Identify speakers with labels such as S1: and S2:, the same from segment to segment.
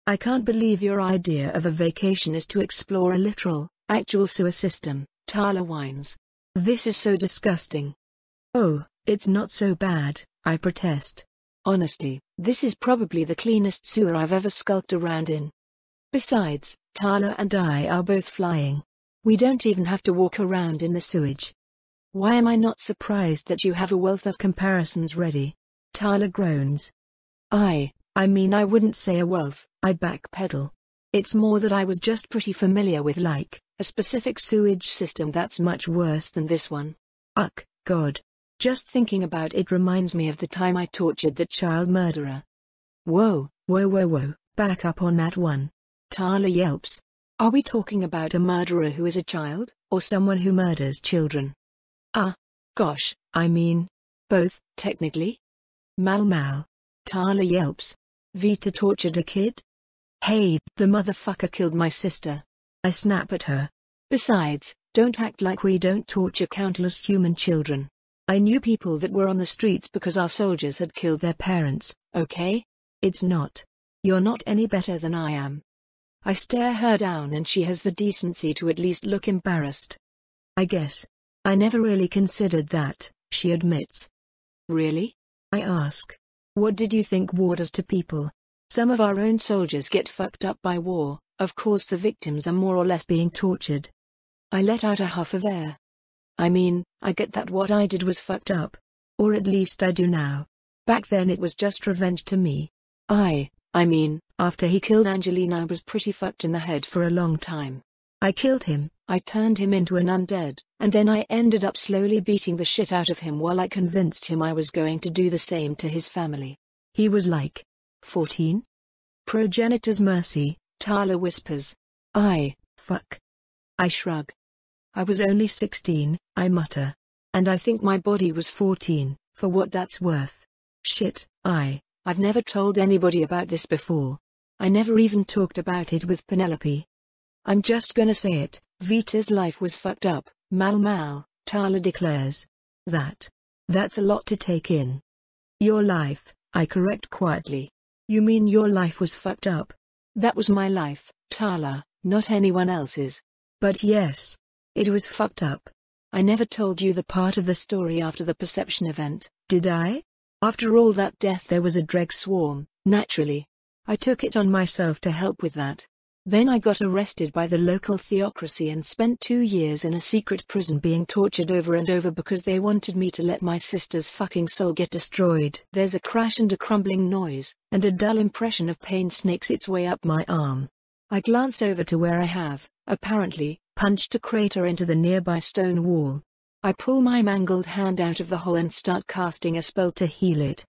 S1: I can't believe your idea of a vacation is to explore a literal, actual sewer system, Tala whines. This is so disgusting. Oh, it's not so bad, I protest. Honestly, this is probably the cleanest sewer I've ever skulked around in. Besides, Tala and I are both flying. We don't even have to walk around in the sewage. Why am I not surprised that you have a wealth of comparisons ready? Tala groans. I mean I wouldn't say a wealth, I backpedal. It's more that I was just pretty familiar with a specific sewage system that's much worse than this one. Ugh, God. Just thinking about it reminds me of the time I tortured that child murderer. Whoa, back up on that one. Tala yelps. Are we talking about a murderer who is a child, or someone who murders children? Gosh, I mean, both, technically. Mal. Tala yelps. Vita tortured a kid? Hey, the motherfucker killed my sister. I snap at her. Besides, don't act like we don't torture countless human children. I knew people that were on the streets because our soldiers had killed their parents, okay? It's not. You're not any better than I am. I stare her down and she has the decency to at least look embarrassed. I guess. I never really considered that, she admits. Really? I ask. What did you think war does to people? Some of our own soldiers get fucked up by war, of course the victims are more or less being tortured. I let out a huff of air. I mean, I get that what I did was fucked up. Or at least I do now. Back then it was just revenge to me. I mean, after he killed Angelina I was pretty fucked in the head for a long time. I killed him, I turned him into an undead, and then I ended up slowly beating the shit out of him while I convinced him I was going to do the same to his family. He was like 14? Progenitor's mercy, Tala whispers. Fuck. I shrug. I was only 16, I mutter. And I think my body was 14, for what that's worth. Shit, I've never told anybody about this before. I never even talked about it with Penelope. I'm just gonna say it, Vita's life was fucked up, Mal, Tala declares. That's a lot to take in. Your life, I correct quietly. You mean your life was fucked up? That was my life, Tala, not anyone else's. But yes. It was fucked up. I never told you the part of the story after the perception event, did I? After all that death there was a dreg swarm, naturally. I took it on myself to help with that. Then I got arrested by the local theocracy and spent 2 years in a secret prison being tortured over and over because they wanted me to let my sister's fucking soul get destroyed. There's a crash and a crumbling noise, and a dull impression of pain snakes its way up my arm. I glance over to where I have, apparently, punched a crater into the nearby stone wall. I pull my mangled hand out of the hole and start casting a spell to heal it.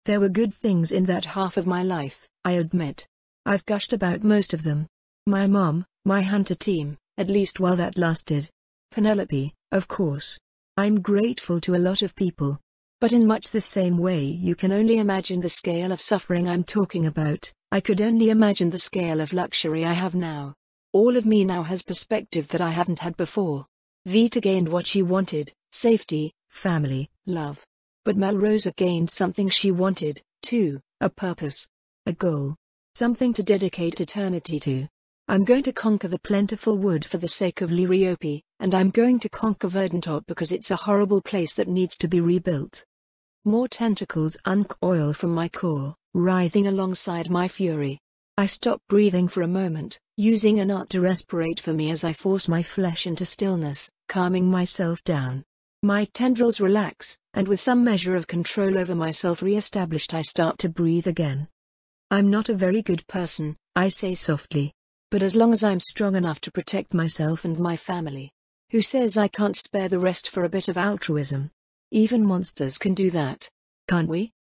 S1: There were good things in that half of my life, I admit. I've gushed about most of them. My mom, my hunter team, at least while that lasted. Penelope, of course. I'm grateful to a lot of people. But in much the same way you can only imagine the scale of suffering I'm talking about, I could only imagine the scale of luxury I have now. All of me now has perspective that I haven't had before. Vita gained what she wanted, safety, family, love. But Malrosa gained something she wanted, too, a purpose. A goal. Something to dedicate eternity to. I'm going to conquer the plentiful wood for the sake of Liriope, and I'm going to conquer Verdantop because it's a horrible place that needs to be rebuilt. More tentacles uncoil from my core, writhing alongside my fury. I stop breathing for a moment, using an art to respirate for me as I force my flesh into stillness, calming myself down. My tendrils relax, and with some measure of control over myself re-established I start to breathe again. I'm not a very good person, I say softly. But as long as I'm strong enough to protect myself and my family. Who says I can't spare the rest for a bit of altruism? Even monsters can do that. Can't we?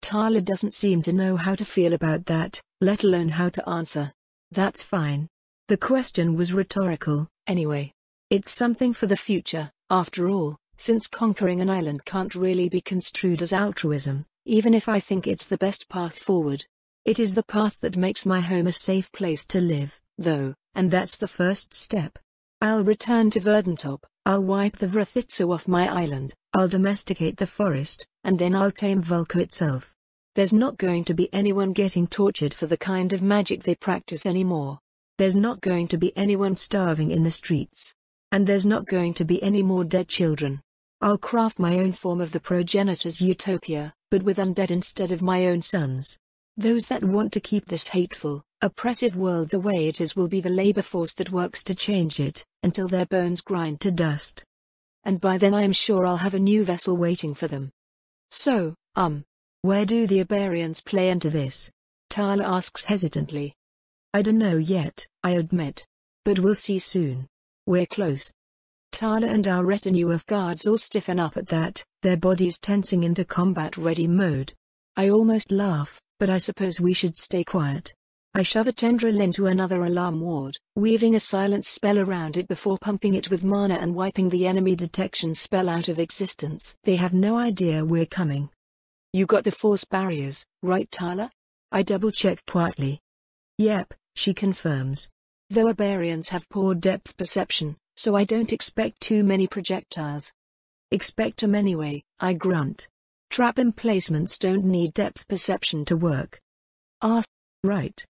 S1: Tala doesn't seem to know how to feel about that, let alone how to answer. That's fine. The question was rhetorical, anyway. It's something for the future, after all, since conquering an island can't really be construed as altruism, even if I think it's the best path forward. It is the path that makes my home a safe place to live, though, and that's the first step. I'll return to Verdantop, I'll wipe the Vrathitsu off my island, I'll domesticate the forest, and then I'll tame Vulca itself. There's not going to be anyone getting tortured for the kind of magic they practice anymore. There's not going to be anyone starving in the streets. And there's not going to be any more dead children. I'll craft my own form of the progenitor's utopia, but with undead instead of my own sons. Those that want to keep this hateful, oppressive world the way it is will be the labor force that works to change it, until their bones grind to dust. And by then I am sure I'll have a new vessel waiting for them. So, where do the Iberians play into this? Tala asks hesitantly. I don't know yet, I admit. But we'll see soon. We're close. Tala and our retinue of guards all stiffen up at that, their bodies tensing into combat-ready mode. I almost laugh, but I suppose we should stay quiet. I shove a tendril into another alarm ward, weaving a silence spell around it before pumping it with mana and wiping the enemy detection spell out of existence. They have no idea we're coming. You got the force barriers, right Tala? I double-check quietly. Yep, she confirms. Though Iberians have poor depth perception, so I don't expect too many projectiles. Expect 'em anyway, I grunt. Trap emplacements don't need depth perception to work. Right.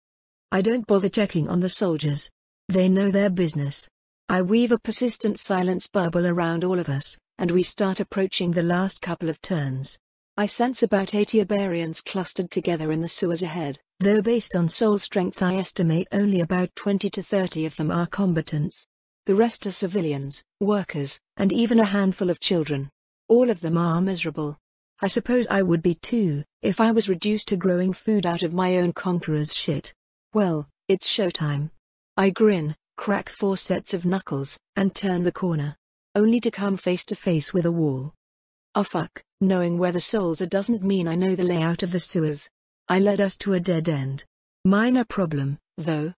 S1: I don't bother checking on the soldiers. They know their business. I weave a persistent silence bubble around all of us, and we start approaching the last couple of turns. I sense about 80 Iberians clustered together in the sewers ahead, though based on soul strength I estimate only about 20 to 30 of them are combatants. The rest are civilians, workers, and even a handful of children. All of them are miserable. I suppose I would be too, if I was reduced to growing food out of my own conqueror's shit. Well, it's showtime. I grin, crack 4 sets of knuckles, and turn the corner. Only to come face to face with a wall. Oh fuck, knowing where the souls are doesn't mean I know the layout of the sewers. I led us to a dead end. Minor problem, though.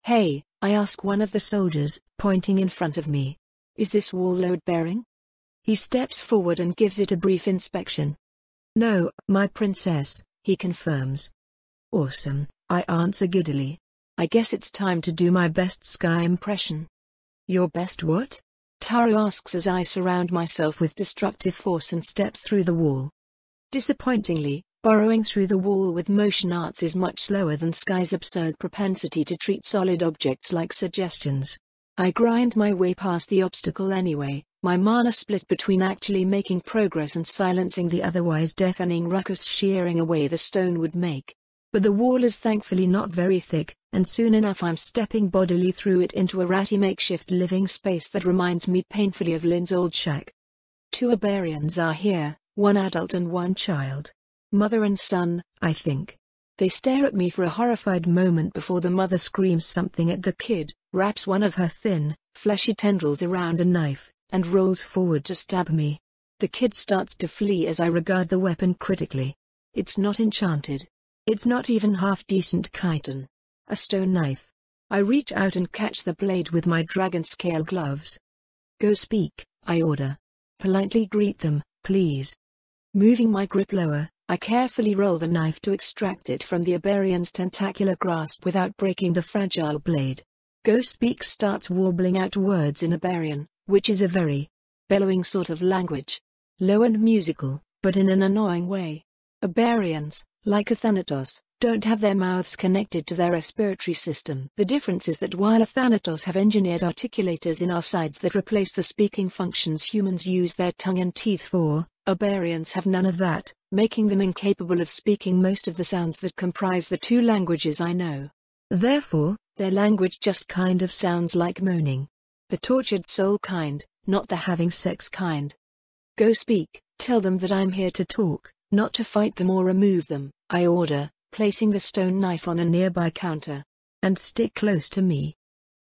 S1: Hey, I ask one of the soldiers, pointing in front of me. Is this wall load-bearing? He steps forward and gives it a brief inspection. No, my princess, he confirms. Awesome, I answer giddily. I guess it's time to do my best Sky impression. Your best what? Taro asks as I surround myself with destructive force and step through the wall. Disappointingly, burrowing through the wall with motion arts is much slower than Sky's absurd propensity to treat solid objects like suggestions. I grind my way past the obstacle anyway, my mana split between actually making progress and silencing the otherwise deafening ruckus shearing away the stone would make. But the wall is thankfully not very thick, and soon enough I'm stepping bodily through it into a ratty makeshift living space that reminds me painfully of Lynn's old shack. 2 Iberians are here, 1 adult and 1 child. Mother and son, I think. They stare at me for a horrified moment before the mother screams something at the kid, wraps one of her thin, fleshy tendrils around a knife, and rolls forward to stab me. The kid starts to flee as I regard the weapon critically. It's not enchanted. It's not even half-decent chitin. A stone knife. I reach out and catch the blade with my dragon-scale gloves. Go speak, I order. Politely greet them, please. Moving my grip lower, I carefully roll the knife to extract it from the Iberian's tentacular grasp without breaking the fragile blade. Go speak starts warbling out words in Iberian, which is a very bellowing sort of language. Low and musical, but in an annoying way. Iberians, like Athanatos, don't have their mouths connected to their respiratory system. The difference is that while Athanatos have engineered articulators in our sides that replace the speaking functions humans use their tongue and teeth for, Iberians have none of that, making them incapable of speaking most of the sounds that comprise the 2 languages I know. Therefore, their language just kind of sounds like moaning. The tortured soul kind, not the having sex kind. Go speak, tell them that I'm here to talk, not to fight them or remove them, I order, placing the stone knife on a nearby counter. And stick close to me.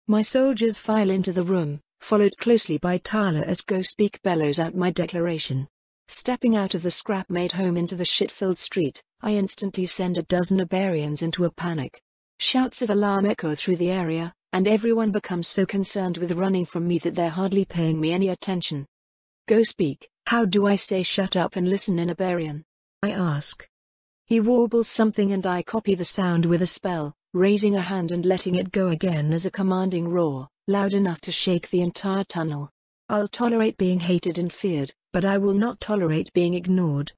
S1: My soldiers file into the room, followed closely by Tala as Go Speak bellows out my declaration. Stepping out of the scrap-made home into the shit-filled street, I instantly send a dozen Iberians into a panic. Shouts of alarm echo through the area, and everyone becomes so concerned with running from me that they're hardly paying me any attention. Go Speak, how do I say shut up and listen in Iberian? I ask. He warbles something and I copy the sound with a spell, raising a hand and letting it go again as a commanding roar, loud enough to shake the entire tunnel. I'll tolerate being hated and feared, but I will not tolerate being ignored.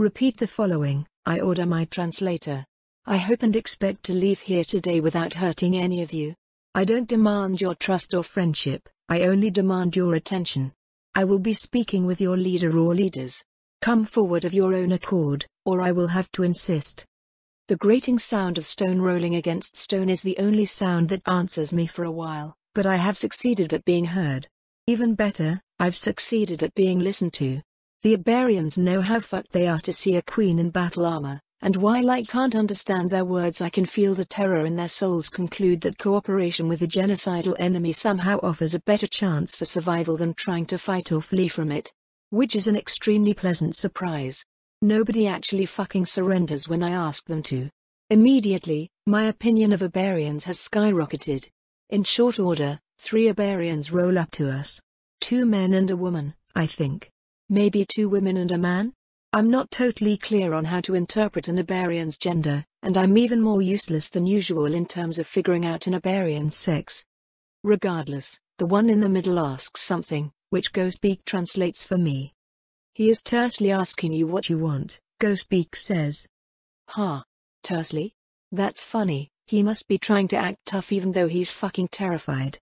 S1: Repeat the following, I order my translator. I hope and expect to leave here today without hurting any of you. I don't demand your trust or friendship, I only demand your attention. I will be speaking with your leader or leaders. Come forward of your own accord, or I will have to insist. The grating sound of stone rolling against stone is the only sound that answers me for a while, but I have succeeded at being heard. Even better, I've succeeded at being listened to. The Iberians know how fucked they are to see a queen in battle armor, and while I can't understand their words, I can feel the terror in their souls conclude that cooperation with a genocidal enemy somehow offers a better chance for survival than trying to fight or flee from it. Which is an extremely pleasant surprise. Nobody actually fucking surrenders when I ask them to. Immediately, my opinion of Iberians has skyrocketed. In short order, 3 Iberians roll up to us. 2 men and a woman, I think. Maybe 2 women and a man? I'm not totally clear on how to interpret an Iberian's gender, and I'm even more useless than usual in terms of figuring out an Iberian's sex. Regardless, the one in the middle asks something, which GoSpeak translates for me. He is tersely asking you what you want, GoSpeak says. Ha. Tersely? That's funny, he must be trying to act tough even though he's fucking terrified.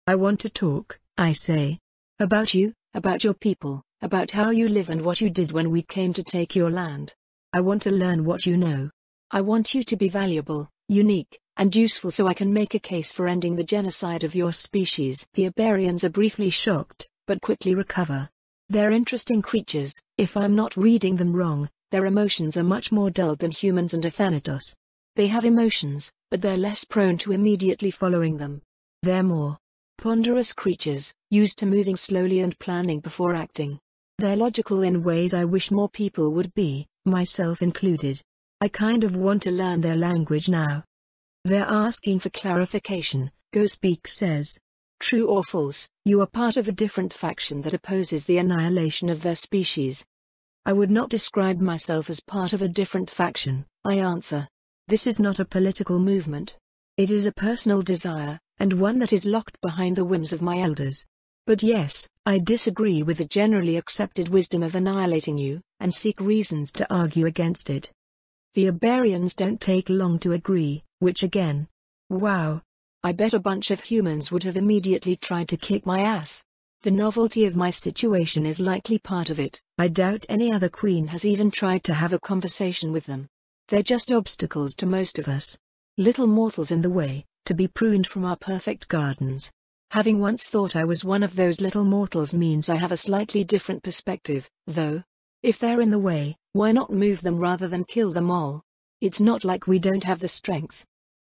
S1: I want to talk, I say. About you, about your people, about how you live and what you did when we came to take your land. I want to learn what you know. I want you to be valuable, unique, and useful so I can make a case for ending the genocide of your species. The Iberians are briefly shocked, but quickly recover. They're interesting creatures. If I'm not reading them wrong, their emotions are much more dulled than humans and Athanatos. They have emotions, but they're less prone to immediately following them. They're more ponderous creatures, used to moving slowly and planning before acting. They're logical in ways I wish more people would be, myself included. I kind of want to learn their language now. They're asking for clarification, GoSpeak says. True or false, you are part of a different faction that opposes the annihilation of their species. I would not describe myself as part of a different faction, I answer. This is not a political movement. It is a personal desire, and one that is locked behind the whims of my elders. But yes, I disagree with the generally accepted wisdom of annihilating you, and seek reasons to argue against it. The Iberians don't take long to agree, which again. Wow. I bet a bunch of humans would have immediately tried to kick my ass. The novelty of my situation is likely part of it. I doubt any other queen has even tried to have a conversation with them. They're just obstacles to most of us. Little mortals in the way, to be pruned from our perfect gardens. Having once thought I was one of those little mortals means I have a slightly different perspective, though. If they're in the way, why not move them rather than kill them all? It's not like we don't have the strength.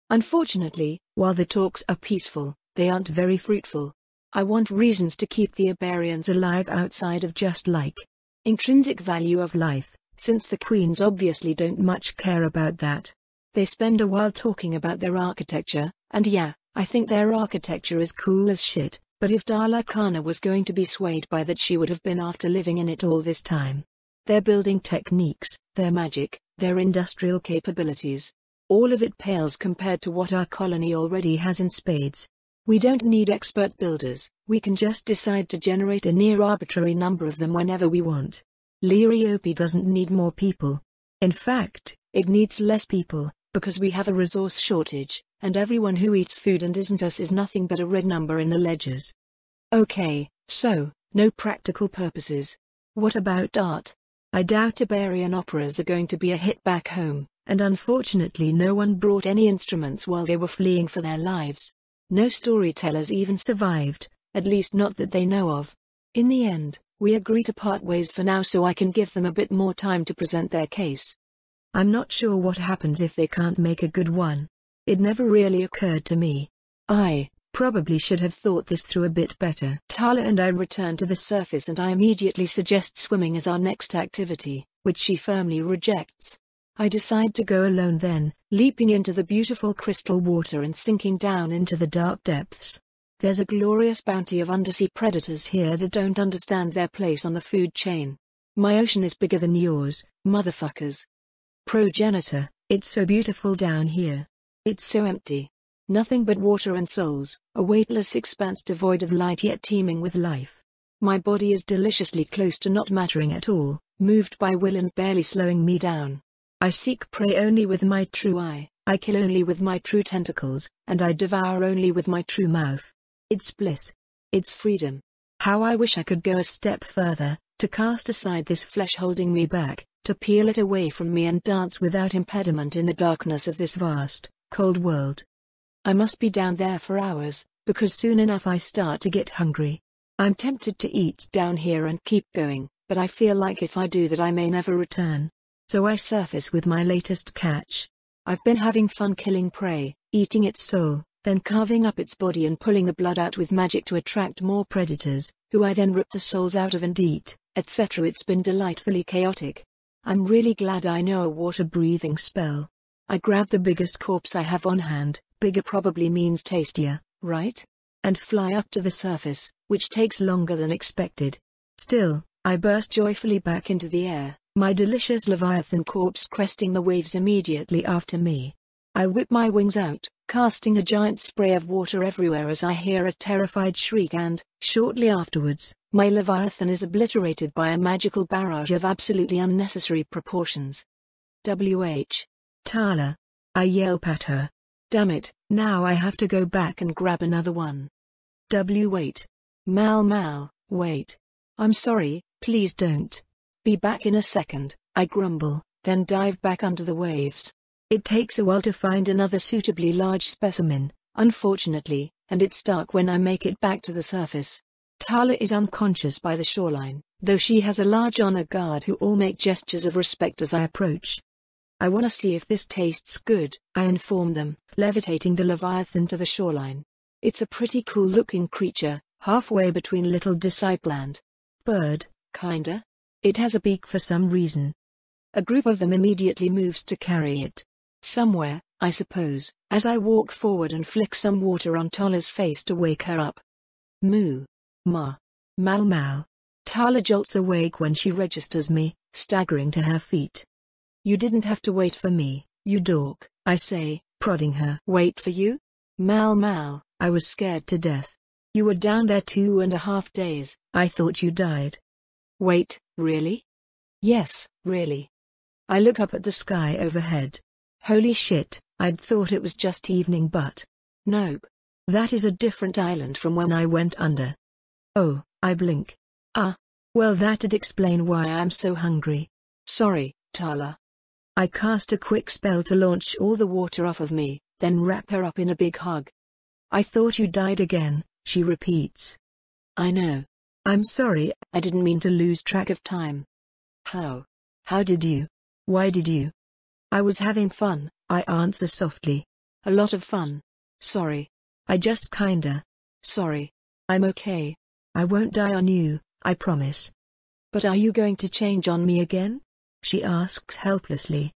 S1: Unfortunately, while the talks are peaceful, they aren't very fruitful. I want reasons to keep the Iberians alive outside of just like intrinsic value of life, since the queens obviously don't much care about that. They spend a while talking about their architecture, and yeah, I think their architecture is cool as shit, but if Dala Kana was going to be swayed by that, she would have been after living in it all this time. Their building techniques, their magic, their industrial capabilities. All of it pales compared to what our colony already has in spades. We don't need expert builders, we can just decide to generate a near arbitrary number of them whenever we want. Liriope doesn't need more people. In fact, it needs less people, because we have a resource shortage, and everyone who eats food and isn't us is nothing but a red number in the ledgers. Okay, so, no practical purposes. What about art? I doubt Iberian operas are going to be a hit back home, and unfortunately no one brought any instruments while they were fleeing for their lives. No storytellers even survived, at least not that they know of. In the end, we agree to part ways for now so I can give them a bit more time to present their case. I'm not sure what happens if they can't make a good one. It never really occurred to me. I probably should have thought this through a bit better. Tala and I return to the surface and I immediately suggest swimming as our next activity, which she firmly rejects. I decide to go alone then, leaping into the beautiful crystal water and sinking down into the dark depths. There's a glorious bounty of undersea predators here that don't understand their place on the food chain. My ocean is bigger than yours, motherfuckers. Progenitor, it's so beautiful down here. It's so empty. Nothing but water and souls, a weightless expanse devoid of light yet teeming with life. My body is deliciously close to not mattering at all, moved by will and barely slowing me down. I seek prey only with my true eye, I kill only with my true tentacles, and I devour only with my true mouth. It's bliss. It's freedom. How I wish I could go a step further, to cast aside this flesh holding me back, to peel it away from me and dance without impediment in the darkness of this vast, cold world. I must be down there for hours, because soon enough I start to get hungry. I'm tempted to eat down here and keep going, but I feel like if I do that I may never return. So I surface with my latest catch. I've been having fun killing prey, eating its soul, then carving up its body and pulling the blood out with magic to attract more predators, who I then rip the souls out of and eat, etc. It's been delightfully chaotic. I'm really glad I know a water-breathing spell. I grab the biggest corpse I have on hand, bigger probably means tastier, right? And fly up to the surface, which takes longer than expected. Still, I burst joyfully back into the air, my delicious Leviathan corpse cresting the waves immediately after me. I whip my wings out, casting a giant spray of water everywhere as I hear a terrified shriek and, shortly afterwards, my Leviathan is obliterated by a magical barrage of absolutely unnecessary proportions. W.H. Tala. I yelp at her. Damn it, now I have to go back and grab another one. Wait. Mal, wait. I'm sorry, please don't. Be back in a second, I grumble, then dive back under the waves. It takes a while to find another suitably large specimen, unfortunately, and it's dark when I make it back to the surface. Tala is unconscious by the shoreline, though she has a large honor guard who all make gestures of respect as I approach. I wanna see if this tastes good, I inform them, levitating the Leviathan to the shoreline. It's a pretty cool looking creature, halfway between little disciple and bird, kinda. It has a beak for some reason. A group of them immediately moves to carry it. Somewhere, I suppose, as I walk forward and flick some water on Tala's face to wake her up. Moo. Ma. Mal. Tala jolts awake when she registers me, staggering to her feet. You didn't have to wait for me, you dork, I say, prodding her. Wait for you? Mal, I was scared to death. You were down there 2.5 days, I thought you died. Wait, really? Yes, really. I look up at the sky overhead. Holy shit, I'd thought it was just evening but. Nope. That is a different island from when I went under. Oh, I blink. Well that'd explain why I'm so hungry. Sorry, Tala. I cast a quick spell to launch all the water off of me, then wrap her up in a big hug. I thought you died again, she repeats. I know. I'm sorry, I didn't mean to lose track of time. How? How did you? Why did you? I was having fun, I answer softly. A lot of fun. Sorry. I just kinda. Sorry. I'm okay. I won't die on you, I promise. But are you going to change on me again? She asks helplessly.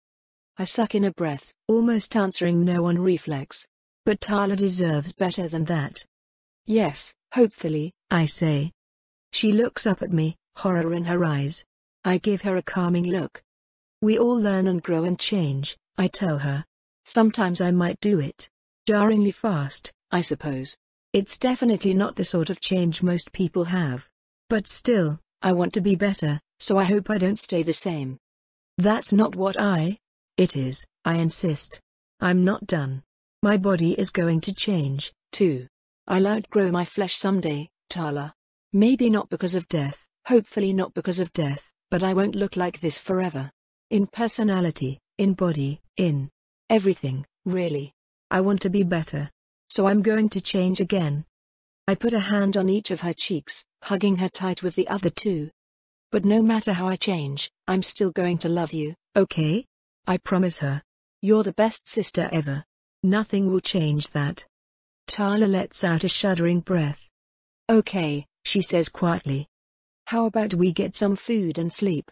S1: I suck in a breath, almost answering no on reflex. But Tala deserves better than that. Yes, hopefully, I say. She looks up at me, horror in her eyes. I give her a calming look. We all learn and grow and change, I tell her. Sometimes I might do it. Jarringly fast, I suppose. It's definitely not the sort of change most people have. But still, I want to be better, so I hope I don't stay the same. That's not what it is, I insist. I'm not done. My body is going to change, too. I'll outgrow my flesh someday, Tala. Maybe not because of death, hopefully not because of death, but I won't look like this forever. In personality, in body, in everything, really. I want to be better. So I'm going to change again. I put a hand on each of her cheeks, hugging her tight with the other two. But no matter how I change, I'm still going to love you, okay? I promise her. You're the best sister ever. Nothing will change that. Tala lets out a shuddering breath. Okay, she says quietly. How about we get some food and sleep?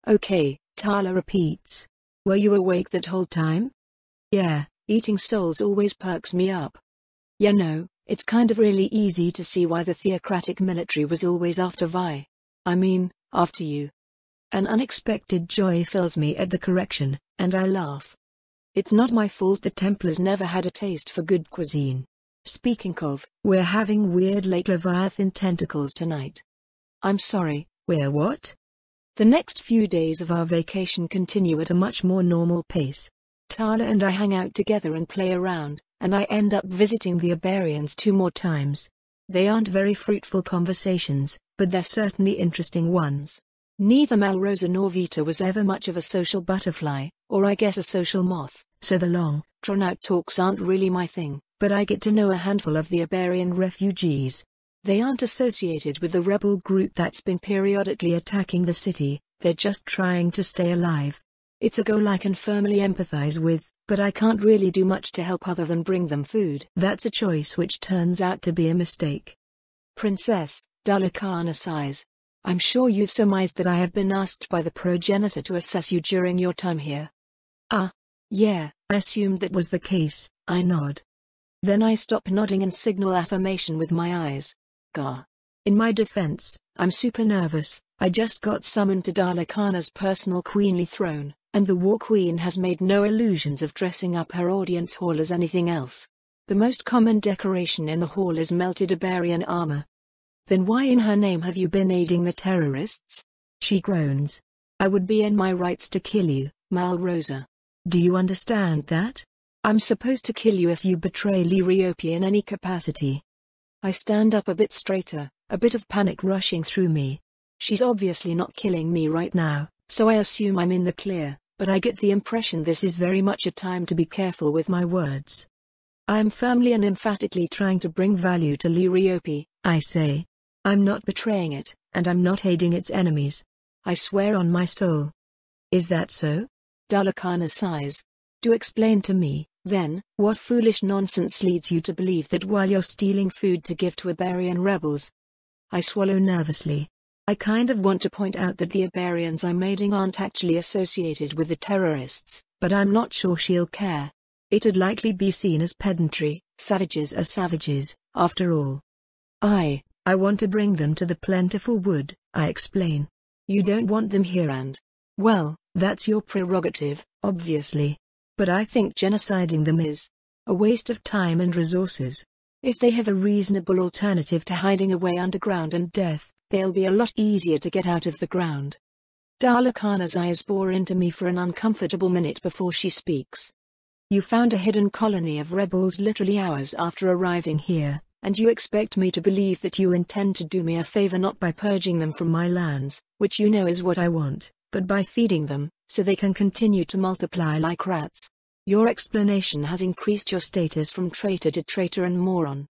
S1: Okay, Tala repeats. Were you awake that whole time? Yeah, eating souls always perks me up. You know, it's kind of really easy to see why the theocratic military was always after after you. An unexpected joy fills me at the correction, and I laugh. It's not my fault the Templars never had a taste for good cuisine. Speaking of, we're having weird lake Leviathan tentacles tonight. I'm sorry, we're what? The next few days of our vacation continue at a much more normal pace. Tala and I hang out together and play around, and I end up visiting the Iberians 2 more times. They aren't very fruitful conversations, but they're certainly interesting ones. Neither Malrosa nor Vita was ever much of a social butterfly, or I guess a social moth, so the long, drawn-out talks aren't really my thing, but I get to know a handful of the Iberian refugees. They aren't associated with the rebel group that's been periodically attacking the city, they're just trying to stay alive. It's a goal I can firmly empathize with, but I can't really do much to help other than bring them food. That's a choice which turns out to be a mistake. Princess, Dalakana sighs. I'm sure you've surmised that I have been asked by the progenitor to assess you during your time here. Ah. Yeah, I assumed that was the case, I nod. Then I stop nodding and signal affirmation with my eyes. Gah. In my defense, I'm super nervous. I just got summoned to Dalakana's personal queenly throne, and the War Queen has made no illusions of dressing up her audience hall as anything else. The most common decoration in the hall is melted Iberian armor. Then why in her name have you been aiding the terrorists? She groans. I would be in my rights to kill you, Malrosa. Do you understand that? I'm supposed to kill you if you betray Liriope in any capacity. I stand up a bit straighter, a bit of panic rushing through me. She's obviously not killing me right now, so I assume I'm in the clear, but I get the impression this is very much a time to be careful with my words. I am firmly and emphatically trying to bring value to Liriope, I say. I'm not betraying it, and I'm not aiding its enemies. I swear on my soul. Is that so? Dalakana sighs. Do explain to me, then, what foolish nonsense leads you to believe that while you're stealing food to give to Iberian rebels? I swallow nervously. I kind of want to point out that the Iberians I'm aiding aren't actually associated with the terrorists, but I'm not sure she'll care. It'd likely be seen as pedantry. Savages are savages, after all. I want to bring them to the plentiful wood, I explain. You don't want them here and, well, that's your prerogative, obviously. But I think genociding them is a waste of time and resources. If they have a reasonable alternative to hiding away underground and death, they'll be a lot easier to get out of the ground. Dalakana's eyes bore into me for an uncomfortable minute before she speaks. You found a hidden colony of rebels literally hours after arriving here, and you expect me to believe that you intend to do me a favor not by purging them from my lands, which you know is what I want, but by feeding them, so they can continue to multiply like rats. Your explanation has increased your status from traitor to traitor and moron.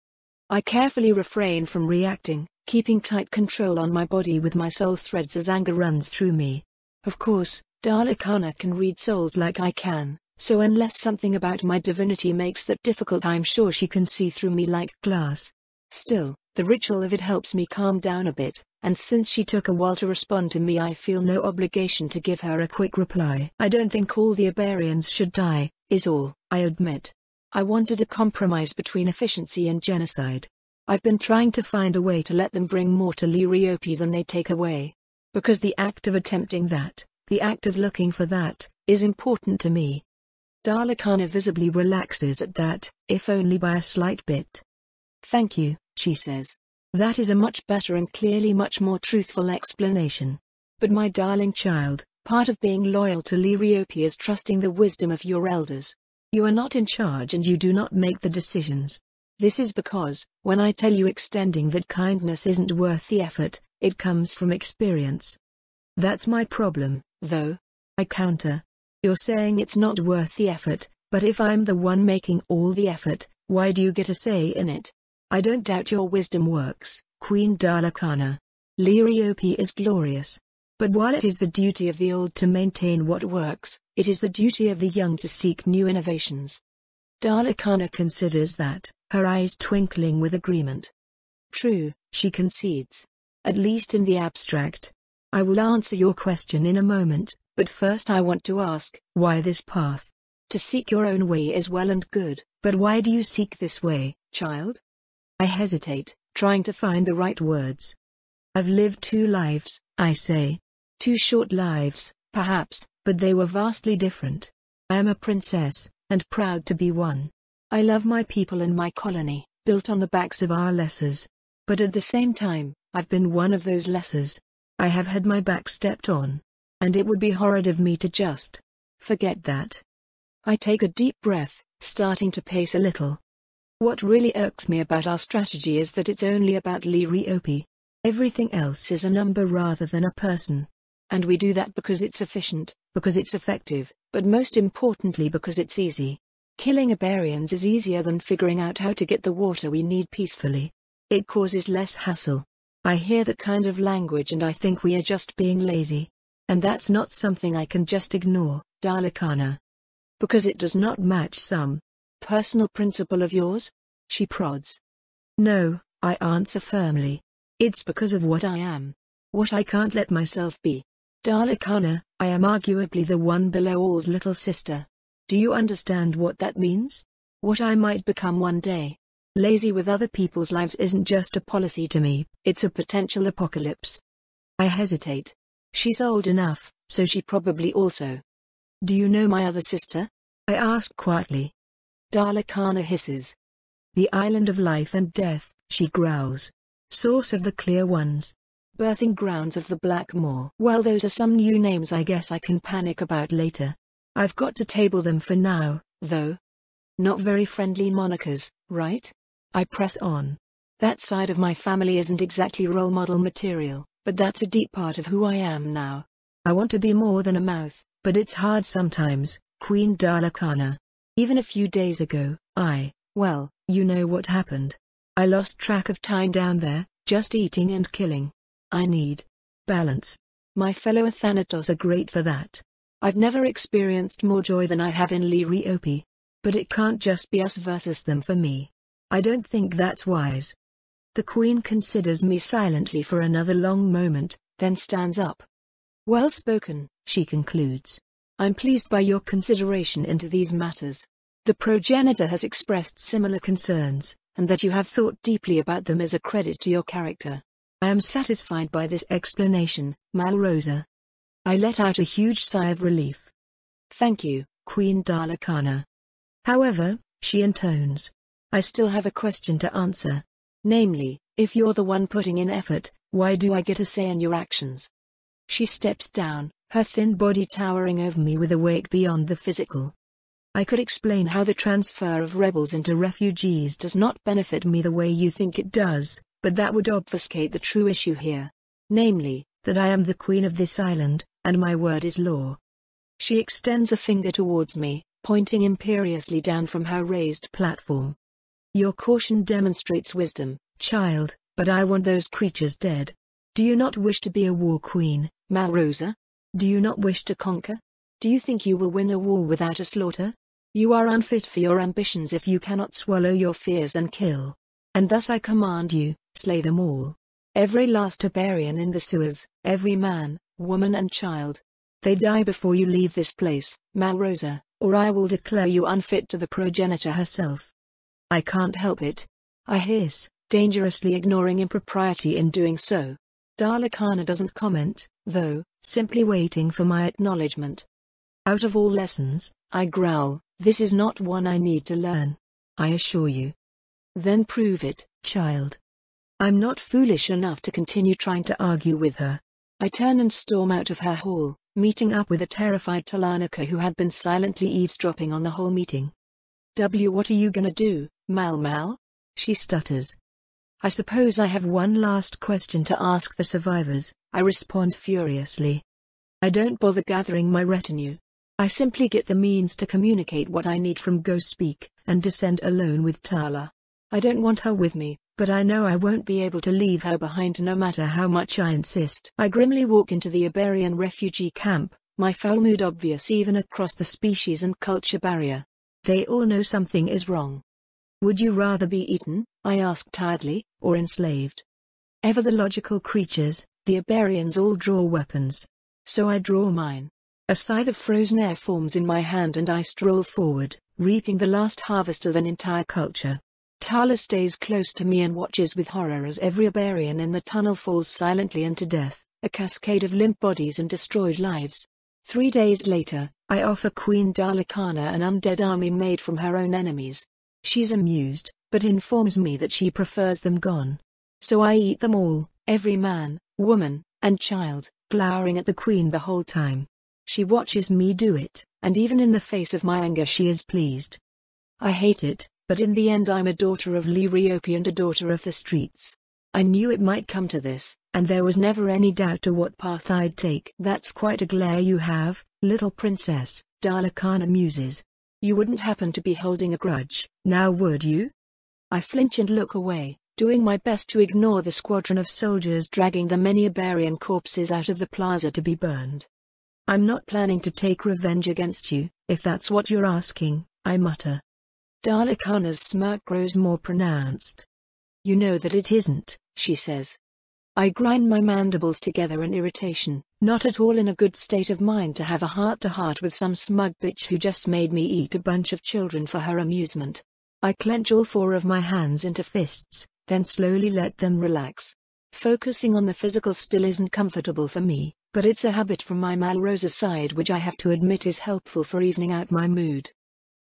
S1: I carefully refrain from reacting, keeping tight control on my body with my soul threads as anger runs through me. Of course, Dalakana can read souls like I can, so unless something about my divinity makes that difficult, I'm sure she can see through me like glass. Still, the ritual of it helps me calm down a bit, and since she took a while to respond to me, I feel no obligation to give her a quick reply. I don't think all the Iberians should die, is all, I admit. I wanted a compromise between efficiency and genocide. I've been trying to find a way to let them bring more to Liriope than they take away. Because the act of attempting that, the act of looking for that, is important to me. Dalakana visibly relaxes at that, if only by a slight bit. Thank you, she says. That is a much better and clearly much more truthful explanation. But my darling child, part of being loyal to Liriope is trusting the wisdom of your elders. You are not in charge and you do not make the decisions. This is because, when I tell you extending that kindness isn't worth the effort, it comes from experience. That's my problem, though. I counter. You're saying it's not worth the effort, but if I'm the one making all the effort, why do you get a say in it? I don't doubt your wisdom works, Queen Dalakana. Liriope is glorious. But while it is the duty of the old to maintain what works, it is the duty of the young to seek new innovations. Dalakana considers that, her eyes twinkling with agreement. True, she concedes. At least in the abstract. I will answer your question in a moment, but first I want to ask, why this path? To seek your own way is well and good, but why do you seek this way, child? I hesitate, trying to find the right words. I've lived 2 lives, I say. 2 short lives, perhaps, but they were vastly different. I am a princess, and proud to be one. I love my people and my colony, built on the backs of our lessers. But at the same time, I've been one of those lessers. I have had my back stepped on. And it would be horrid of me to just forget that. I take a deep breath, starting to pace a little. What really irks me about our strategy is that it's only about Liriopi. Everything else is a number rather than a person. And we do that because it's efficient, because it's effective, but most importantly because it's easy. Killing Iberians is easier than figuring out how to get the water we need peacefully. It causes less hassle. I hear that kind of language and I think we are just being lazy. And that's not something I can just ignore, Dalakana. Because it does not match some personal principle of yours? She prods. No, I answer firmly. It's because of what I am. What I can't let myself be. Dalakana, I am arguably the one below all's little sister. Do you understand what that means? What I might become one day. Lazy with other people's lives isn't just a policy to me, it's a potential apocalypse. I hesitate. She's old enough, so she probably also. Do you know my other sister? I ask quietly. Dalakana hisses. The island of life and death, she growls. Source of the clear ones. Birthing grounds of the Blackmoor. Well, those are some new names I guess I can panic about later. I've got to table them for now, though. Not very friendly monikers, right? I press on. That side of my family isn't exactly role model material, but that's a deep part of who I am now. I want to be more than a mouth, but it's hard sometimes, Queen Dalakana. Even a few days ago, well, you know what happened. I lost track of time down there, just eating and killing. I need balance. My fellow Athanatos are great for that. I've never experienced more joy than I have in Liriopi. But it can't just be us versus them for me. I don't think that's wise. The Queen considers me silently for another long moment, then stands up. Well spoken, she concludes. I'm pleased by your consideration into these matters. The progenitor has expressed similar concerns, and that you have thought deeply about them is a credit to your character. I am satisfied by this explanation, Malrosa. I let out a huge sigh of relief. Thank you, Queen Dalakana. However, she intones, I still have a question to answer. Namely, if you're the one putting in effort, why do I get a say in your actions? She steps down, her thin body towering over me with a weight beyond the physical. I could explain how the transfer of rebels into refugees does not benefit me the way you think it does, but that would obfuscate the true issue here. Namely, that I am the queen of this island, and my word is law. She extends a finger towards me, pointing imperiously down from her raised platform. Your caution demonstrates wisdom, child, but I want those creatures dead. Do you not wish to be a war queen, Malrosa? Do you not wish to conquer? Do you think you will win a war without a slaughter? You are unfit for your ambitions if you cannot swallow your fears and kill. And thus I command you, slay them all. Every last Iberian in the sewers, every man, woman and child. They die before you leave this place, Malrosa, or I will declare you unfit to the progenitor herself. I can't help it. I hiss, dangerously ignoring impropriety in doing so. Dalakana doesn't comment, though, simply waiting for my acknowledgement. Out of all lessons, I growl, this is not one I need to learn. I assure you. Then prove it, child. I'm not foolish enough to continue trying to argue with her. I turn and storm out of her hall, meeting up with a terrified Talanika who had been silently eavesdropping on the whole meeting. What are you gonna do, Mal? She stutters. I suppose I have one last question to ask the survivors, I respond furiously. I don't bother gathering my retinue. I simply get the means to communicate what I need from Ghostspeak, and descend alone with Tala. I don't want her with me, but I know I won't be able to leave her behind no matter how much I insist. I grimly walk into the Iberian refugee camp, my foul mood obvious even across the species and culture barrier. They all know something is wrong. Would you rather be eaten, I ask tiredly, or enslaved? Ever the logical creatures, the Iberians all draw weapons. So I draw mine. A scythe of frozen air forms in my hand and I stroll forward, reaping the last harvest of an entire culture. Tala stays close to me and watches with horror as every Iberian in the tunnel falls silently into death, a cascade of limp bodies and destroyed lives. 3 days later, I offer Queen Dalakana an undead army made from her own enemies. She's amused, but informs me that she prefers them gone. So I eat them all, every man, woman, and child, glowering at the queen the whole time. She watches me do it, and even in the face of my anger she is pleased. I hate it, but in the end I'm a daughter of Liriope and a daughter of the streets. I knew it might come to this, and there was never any doubt to what path I'd take. That's quite a glare you have, little princess, Dalakana muses. You wouldn't happen to be holding a grudge, now would you? I flinch and look away, doing my best to ignore the squadron of soldiers dragging the many Iberian corpses out of the plaza to be burned. I'm not planning to take revenge against you, if that's what you're asking, I mutter. Dalakana's smirk grows more pronounced. You know that it isn't, she says. I grind my mandibles together in irritation, not at all in a good state of mind to have a heart-to-heart with some smug bitch who just made me eat a bunch of children for her amusement. I clench all four of my hands into fists, then slowly let them relax. Focusing on the physical still isn't comfortable for me, but it's a habit from my Malrosa side which I have to admit is helpful for evening out my mood.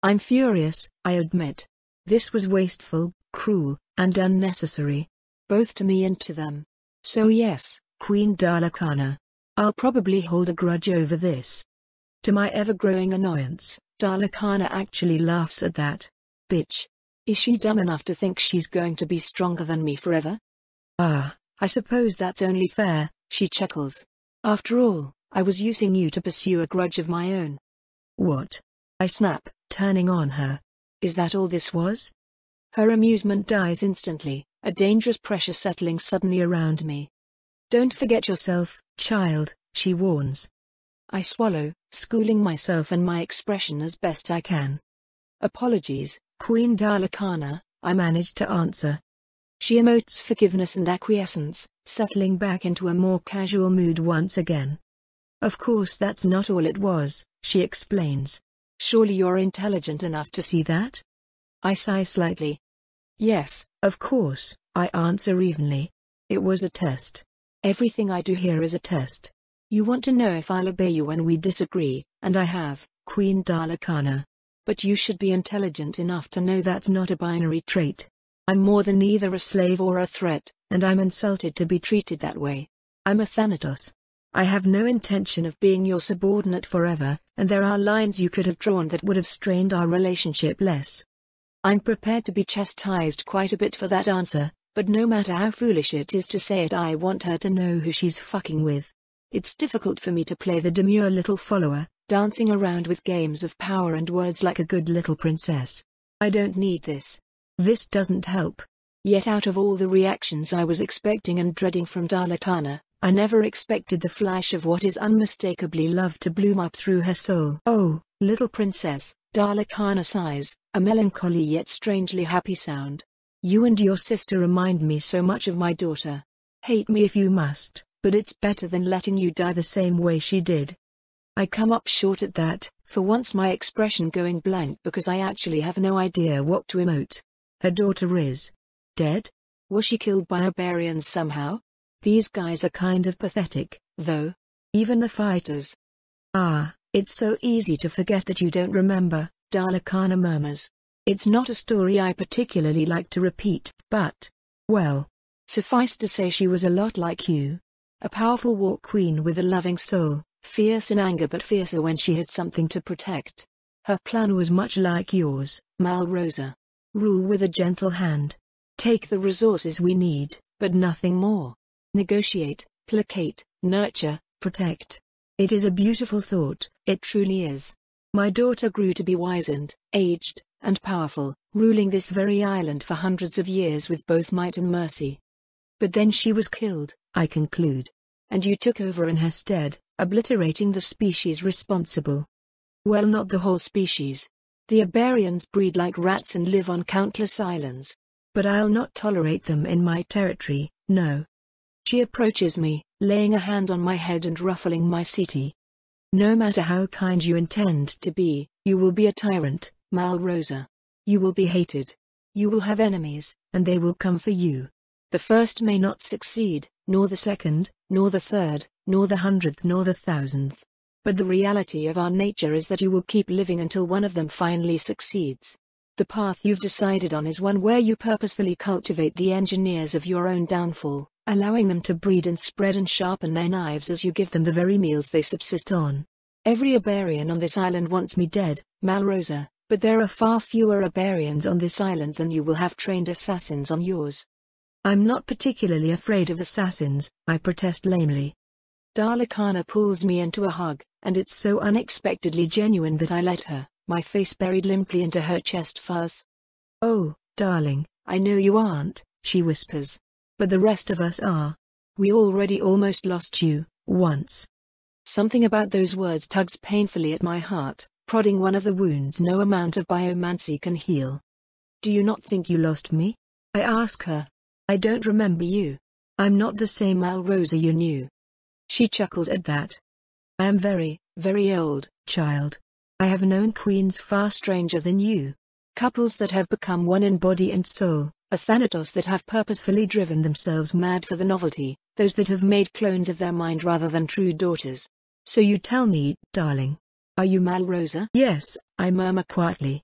S1: I'm furious, I admit. This was wasteful, cruel, and unnecessary. Both to me and to them. So yes, Queen Dalakana. I'll probably hold a grudge over this. To my ever-growing annoyance, Dalakana actually laughs at that. Bitch. Is she dumb enough to think she's going to be stronger than me forever? Ah, I suppose that's only fair, she chuckles. After all, I was using you to pursue a grudge of my own. What? I snap, turning on her. Is that all this was? Her amusement dies instantly, a dangerous pressure settling suddenly around me. Don't forget yourself, child, she warns. I swallow, schooling myself and my expression as best I can. Apologies, Queen Dalakana, I managed to answer. She emotes forgiveness and acquiescence, settling back into a more casual mood once again. Of course that's not all it was, she explains. Surely you're intelligent enough to see that? I sigh slightly. Yes, of course, I answer evenly. It was a test. Everything I do here is a test. You want to know if I'll obey you when we disagree, and I have, Queen Dalakana. But you should be intelligent enough to know that's not a binary trait. I'm more than either a slave or a threat, and I'm insulted to be treated that way. I'm a Thanatos. I have no intention of being your subordinate forever, and there are lines you could have drawn that would have strained our relationship less. I'm prepared to be chastised quite a bit for that answer, but no matter how foolish it is to say it, I want her to know who she's fucking with. It's difficult for me to play the demure little follower, dancing around with games of power and words like a good little princess. I don't need this. This doesn't help. Yet out of all the reactions I was expecting and dreading from Dalakana, I never expected the flash of what is unmistakably love to bloom up through her soul. Oh, little princess, Dalakana sighs, a melancholy yet strangely happy sound. You and your sister remind me so much of my daughter. Hate me if you must, but it's better than letting you die the same way she did. I come up short at that, for once my expression going blank because I actually have no idea what to emote. Her daughter is dead? Was she killed by Iberians somehow? These guys are kind of pathetic, though. Even the fighters. Ah, it's so easy to forget that you don't remember, Dalakana murmurs. It's not a story I particularly like to repeat, but, well, suffice to say she was a lot like you. A powerful war queen with a loving soul, fierce in anger but fiercer when she had something to protect. Her plan was much like yours, Malrosa. Rule with a gentle hand. Take the resources we need, but nothing more. Negotiate, placate, nurture, protect. It is a beautiful thought, it truly is. My daughter grew to be wizened, aged, and powerful, ruling this very island for hundreds of years with both might and mercy. But then she was killed, I conclude. And you took over in her stead, obliterating the species responsible. Well, not the whole species. The Iberians breed like rats and live on countless islands. But I'll not tolerate them in my territory, no. She approaches me, laying a hand on my head and ruffling my seti. No matter how kind you intend to be, you will be a tyrant, Malrosa. You will be hated. You will have enemies, and they will come for you. The first may not succeed, nor the second, nor the third, nor the 100th, nor the 1000th. But the reality of our nature is that you will keep living until one of them finally succeeds. The path you've decided on is one where you purposefully cultivate the engineers of your own downfall, allowing them to breed and spread and sharpen their knives as you give them the very meals they subsist on. Every Iberian on this island wants me dead, Malrosa, but there are far fewer Iberians on this island than you will have trained assassins on yours. I'm not particularly afraid of assassins, I protest lamely. Darlakana pulls me into a hug, and it's so unexpectedly genuine that I let her, my face buried limply into her chest fuzz. Oh, darling, I know you aren't, she whispers. But the rest of us are. We already almost lost you, once. Something about those words tugs painfully at my heart, prodding one of the wounds no amount of biomancy can heal. Do you not think you lost me? I ask her. I don't remember you. I'm not the same Malrosa you knew. She chuckles at that. I am very, very old, child. I have known queens far stranger than you. Couples that have become one in body and soul, a Thanatos that have purposefully driven themselves mad for the novelty, those that have made clones of their mind rather than true daughters. So you tell me, darling. Are you Malrosa? Yes, I murmur quietly.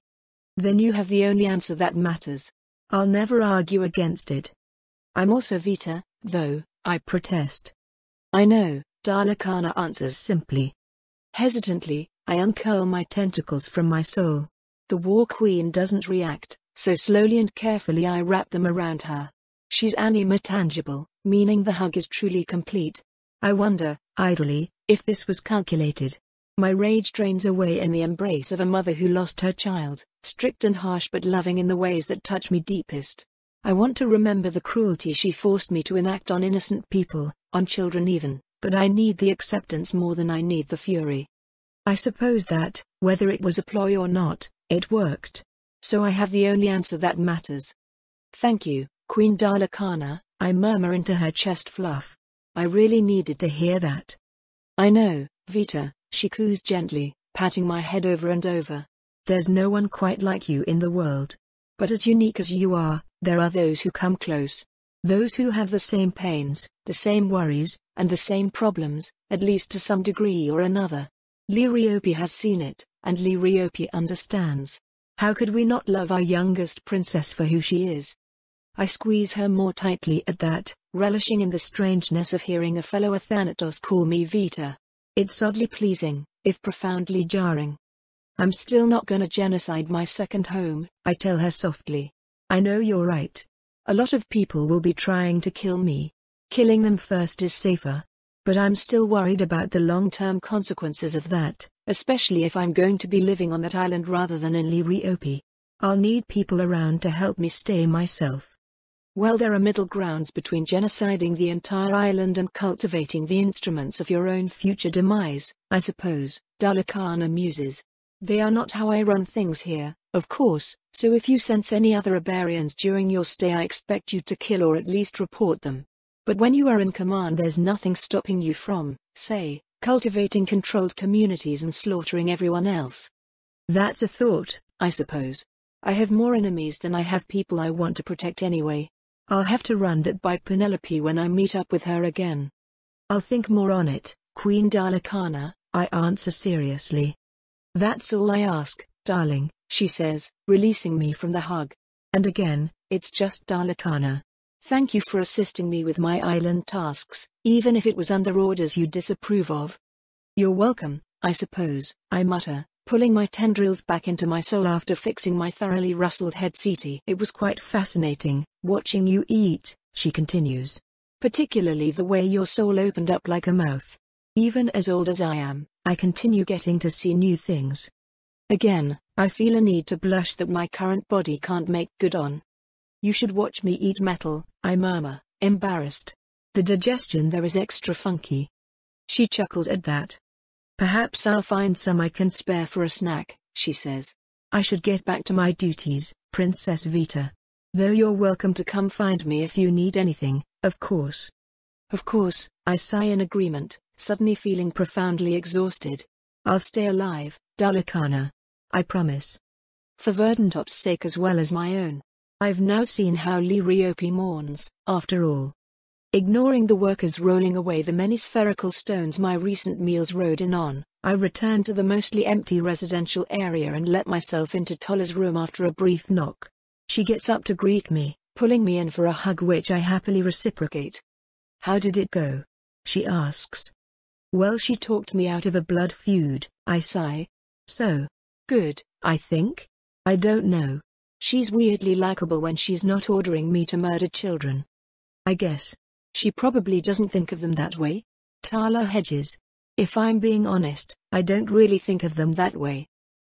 S1: Then you have the only answer that matters. I'll never argue against it. I'm also Vita, though, I protest. I know, Darlakana answers simply. Hesitantly, I uncurl my tentacles from my soul. The War Queen doesn't react, so slowly and carefully I wrap them around her. She's anima-tangible, meaning the hug is truly complete. I wonder, idly, if this was calculated. My rage drains away in the embrace of a mother who lost her child, strict and harsh but loving in the ways that touch me deepest. I want to remember the cruelty she forced me to enact on innocent people, on children even, but I need the acceptance more than I need the fury. I suppose that, whether it was a ploy or not, it worked. So I have the only answer that matters. Thank you, Queen Darlakana, I murmur into her chest fluff. I really needed to hear that. I know, Vita, she coos gently, patting my head over and over. There's no one quite like you in the world. But as unique as you are, there are those who come close. Those who have the same pains, the same worries, and the same problems, at least to some degree or another. Liriope has seen it, and Liriope understands. How could we not love our youngest princess for who she is? I squeeze her more tightly at that, relishing in the strangeness of hearing a fellow Athanatos call me Vita. It's oddly pleasing, if profoundly jarring. I'm still not gonna genocide my second home, I tell her softly. I know you're right. A lot of people will be trying to kill me. Killing them first is safer. But I'm still worried about the long-term consequences of that, especially if I'm going to be living on that island rather than in Liriope. I'll need people around to help me stay myself. Well, there are middle grounds between genociding the entire island and cultivating the instruments of your own future demise, I suppose, Darlakana muses. They are not how I run things here, of course, so if you sense any other Iberians during your stay I expect you to kill or at least report them. But when you are in command there's nothing stopping you from, say, cultivating controlled communities and slaughtering everyone else. That's a thought, I suppose. I have more enemies than I have people I want to protect anyway. I'll have to run that by Penelope when I meet up with her again. I'll think more on it, Queen Darlakana, I answer seriously. That's all I ask, darling, she says, releasing me from the hug. And again, it's just Darlakana. Thank you for assisting me with my island tasks, even if it was under orders you disapprove of. You're welcome, I suppose, I mutter, pulling my tendrils back into my soul after fixing my thoroughly rustled head seat. It was quite fascinating, watching you eat, she continues. Particularly the way your soul opened up like a mouth. Even as old as I am, I continue getting to see new things. Again, I feel a need to blush that my current body can't make good on. You should watch me eat metal, I murmur, embarrassed. The digestion there is extra funky. She chuckles at that. Perhaps I'll find some I can spare for a snack, she says. I should get back to my duties, Princess Vita. Though you're welcome to come find me if you need anything, of course. Of course, I sigh in agreement, suddenly feeling profoundly exhausted. I'll stay alive, Darlakana. I promise. For Verdantop's sake as well as my own. I've now seen how Liriope mourns, after all. Ignoring the workers rolling away the many spherical stones my recent meals rode in on, I return to the mostly empty residential area and let myself into Tolla's room after a brief knock. She gets up to greet me, pulling me in for a hug which I happily reciprocate. How did it go? She asks. Well, she talked me out of a blood feud, I sigh. So good, I think? I don't know. She's weirdly likable when she's not ordering me to murder children. I guess. She probably doesn't think of them that way. Tala hedges. If I'm being honest, I don't really think of them that way.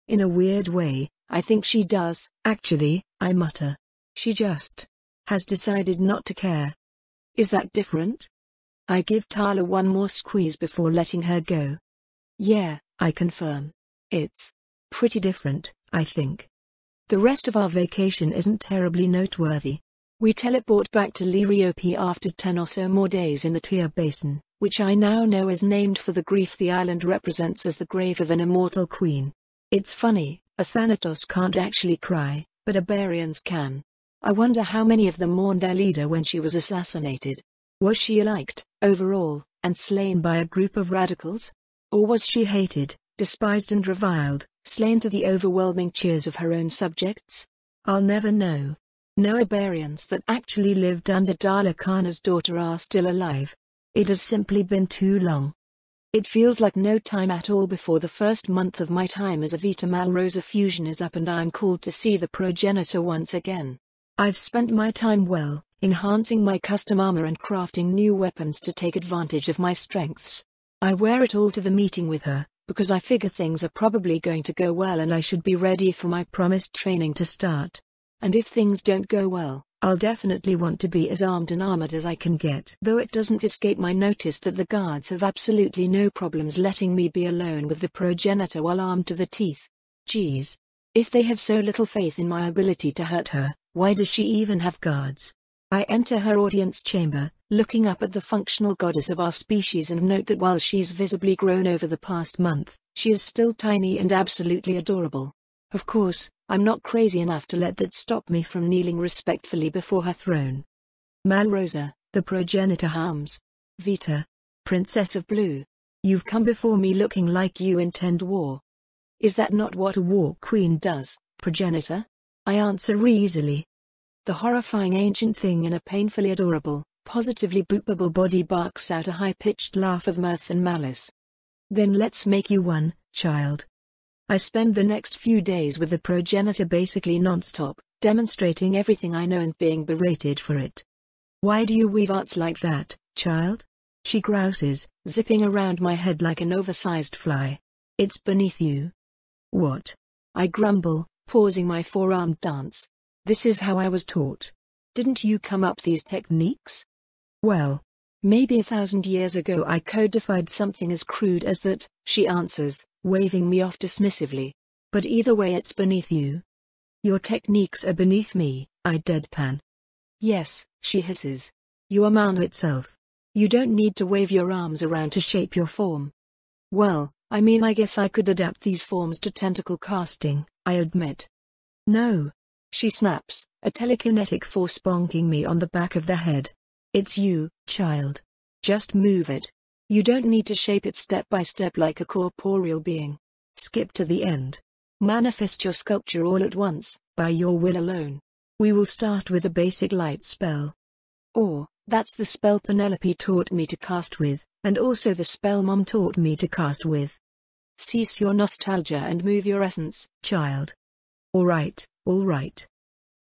S1: In a weird way, I think she does. Actually, I mutter. She just has decided not to care. Is that different? I give Tala one more squeeze before letting her go. Yeah, I confirm. It's pretty different, I think. The rest of our vacation isn't terribly noteworthy. We teleport back to Liriope after 10 or so more days in the Tia Basin, which I now know is named for the grief the island represents as the grave of an immortal queen. It's funny, a Thanatos can't actually cry, but Iberians can. I wonder how many of them mourned their leader when she was assassinated. Was she liked, overall, and slain by a group of radicals? Or was she hated, despised and reviled, slain to the overwhelming cheers of her own subjects? I'll never know. No Iberians that actually lived under Dala Khana's daughter are still alive. It has simply been too long. It feels like no time at all before the first month of my time as a Vita Malrosa fusion is up and I'm called to see the progenitor once again. I've spent my time well, enhancing my custom armor and crafting new weapons to take advantage of my strengths. I wear it all to the meeting with her, because I figure things are probably going to go well and I should be ready for my promised training to start. And if things don't go well, I'll definitely want to be as armed and armored as I can get. Though it doesn't escape my notice that the guards have absolutely no problems letting me be alone with the progenitor while armed to the teeth. Geez. If they have so little faith in my ability to hurt her, why does she even have guards? I enter her audience chamber, looking up at the functional goddess of our species and note that while she's visibly grown over the past month, she is still tiny and absolutely adorable. Of course, I'm not crazy enough to let that stop me from kneeling respectfully before her throne. Malrosa, the progenitor hums. Vita, Princess of Blue. You've come before me looking like you intend war. Is that not what a war queen does, progenitor? I answer easily. The horrifying ancient thing in a painfully adorable, positively boopable body barks out a high-pitched laugh of mirth and malice. Then let's make you one, child. I spend the next few days with the progenitor basically non-stop, demonstrating everything I know and being berated for it. Why do you weave arts like that, child? She grouses, zipping around my head like an oversized fly. It's beneath you. What? I grumble, pausing my four-armed dance. This is how I was taught. Didn't you come up these techniques? Well, maybe 1,000 years ago I codified something as crude as that, she answers, waving me off dismissively. But either way it's beneath you. Your techniques are beneath me, I deadpan. Yes, she hisses. You are mana itself. You don't need to wave your arms around to shape your form. Well, I mean I guess I could adapt these forms to tentacle casting, I admit. No. She snaps, a telekinetic force bonking me on the back of the head. It's you, child. Just move it. You don't need to shape it step by step like a corporeal being. Skip to the end. Manifest your sculpture all at once, by your will alone. We will start with a basic light spell. Or, that's the spell Penelope taught me to cast with, and also the spell Mom taught me to cast with. Cease your nostalgia and move your essence, child. All right.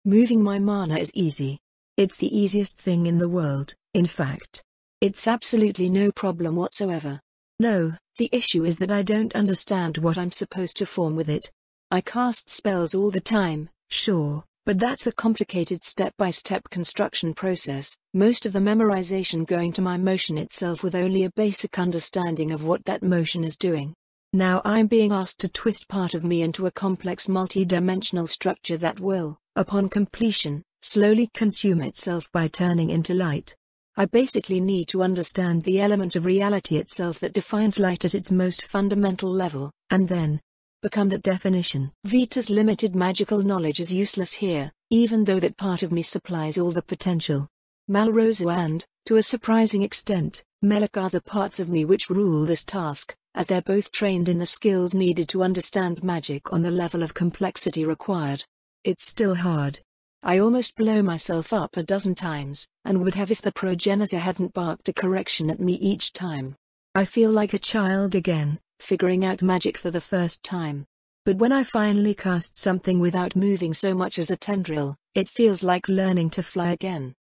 S1: Moving my mana is easy. It's the easiest thing in the world, in fact. It's absolutely no problem whatsoever. No, the issue is that I don't understand what I'm supposed to form with it. I cast spells all the time, sure, but that's a complicated step-by-step construction process, most of the memorization going to my motion itself with only a basic understanding of what that motion is doing. Now I'm being asked to twist part of me into a complex multi-dimensional structure that will, upon completion, slowly consume itself by turning into light. I basically need to understand the element of reality itself that defines light at its most fundamental level, and then become that definition. Vita's limited magical knowledge is useless here, even though that part of me supplies all the potential. Malrosa and, to a surprising extent, Melik are the parts of me which rule this task, as they're both trained in the skills needed to understand magic on the level of complexity required. It's still hard. I almost blow myself up a dozen times, and would have if the progenitor hadn't barked a correction at me each time. I feel like a child again, figuring out magic for the first time. But when I finally cast something without moving so much as a tendril, it feels like learning to fly again.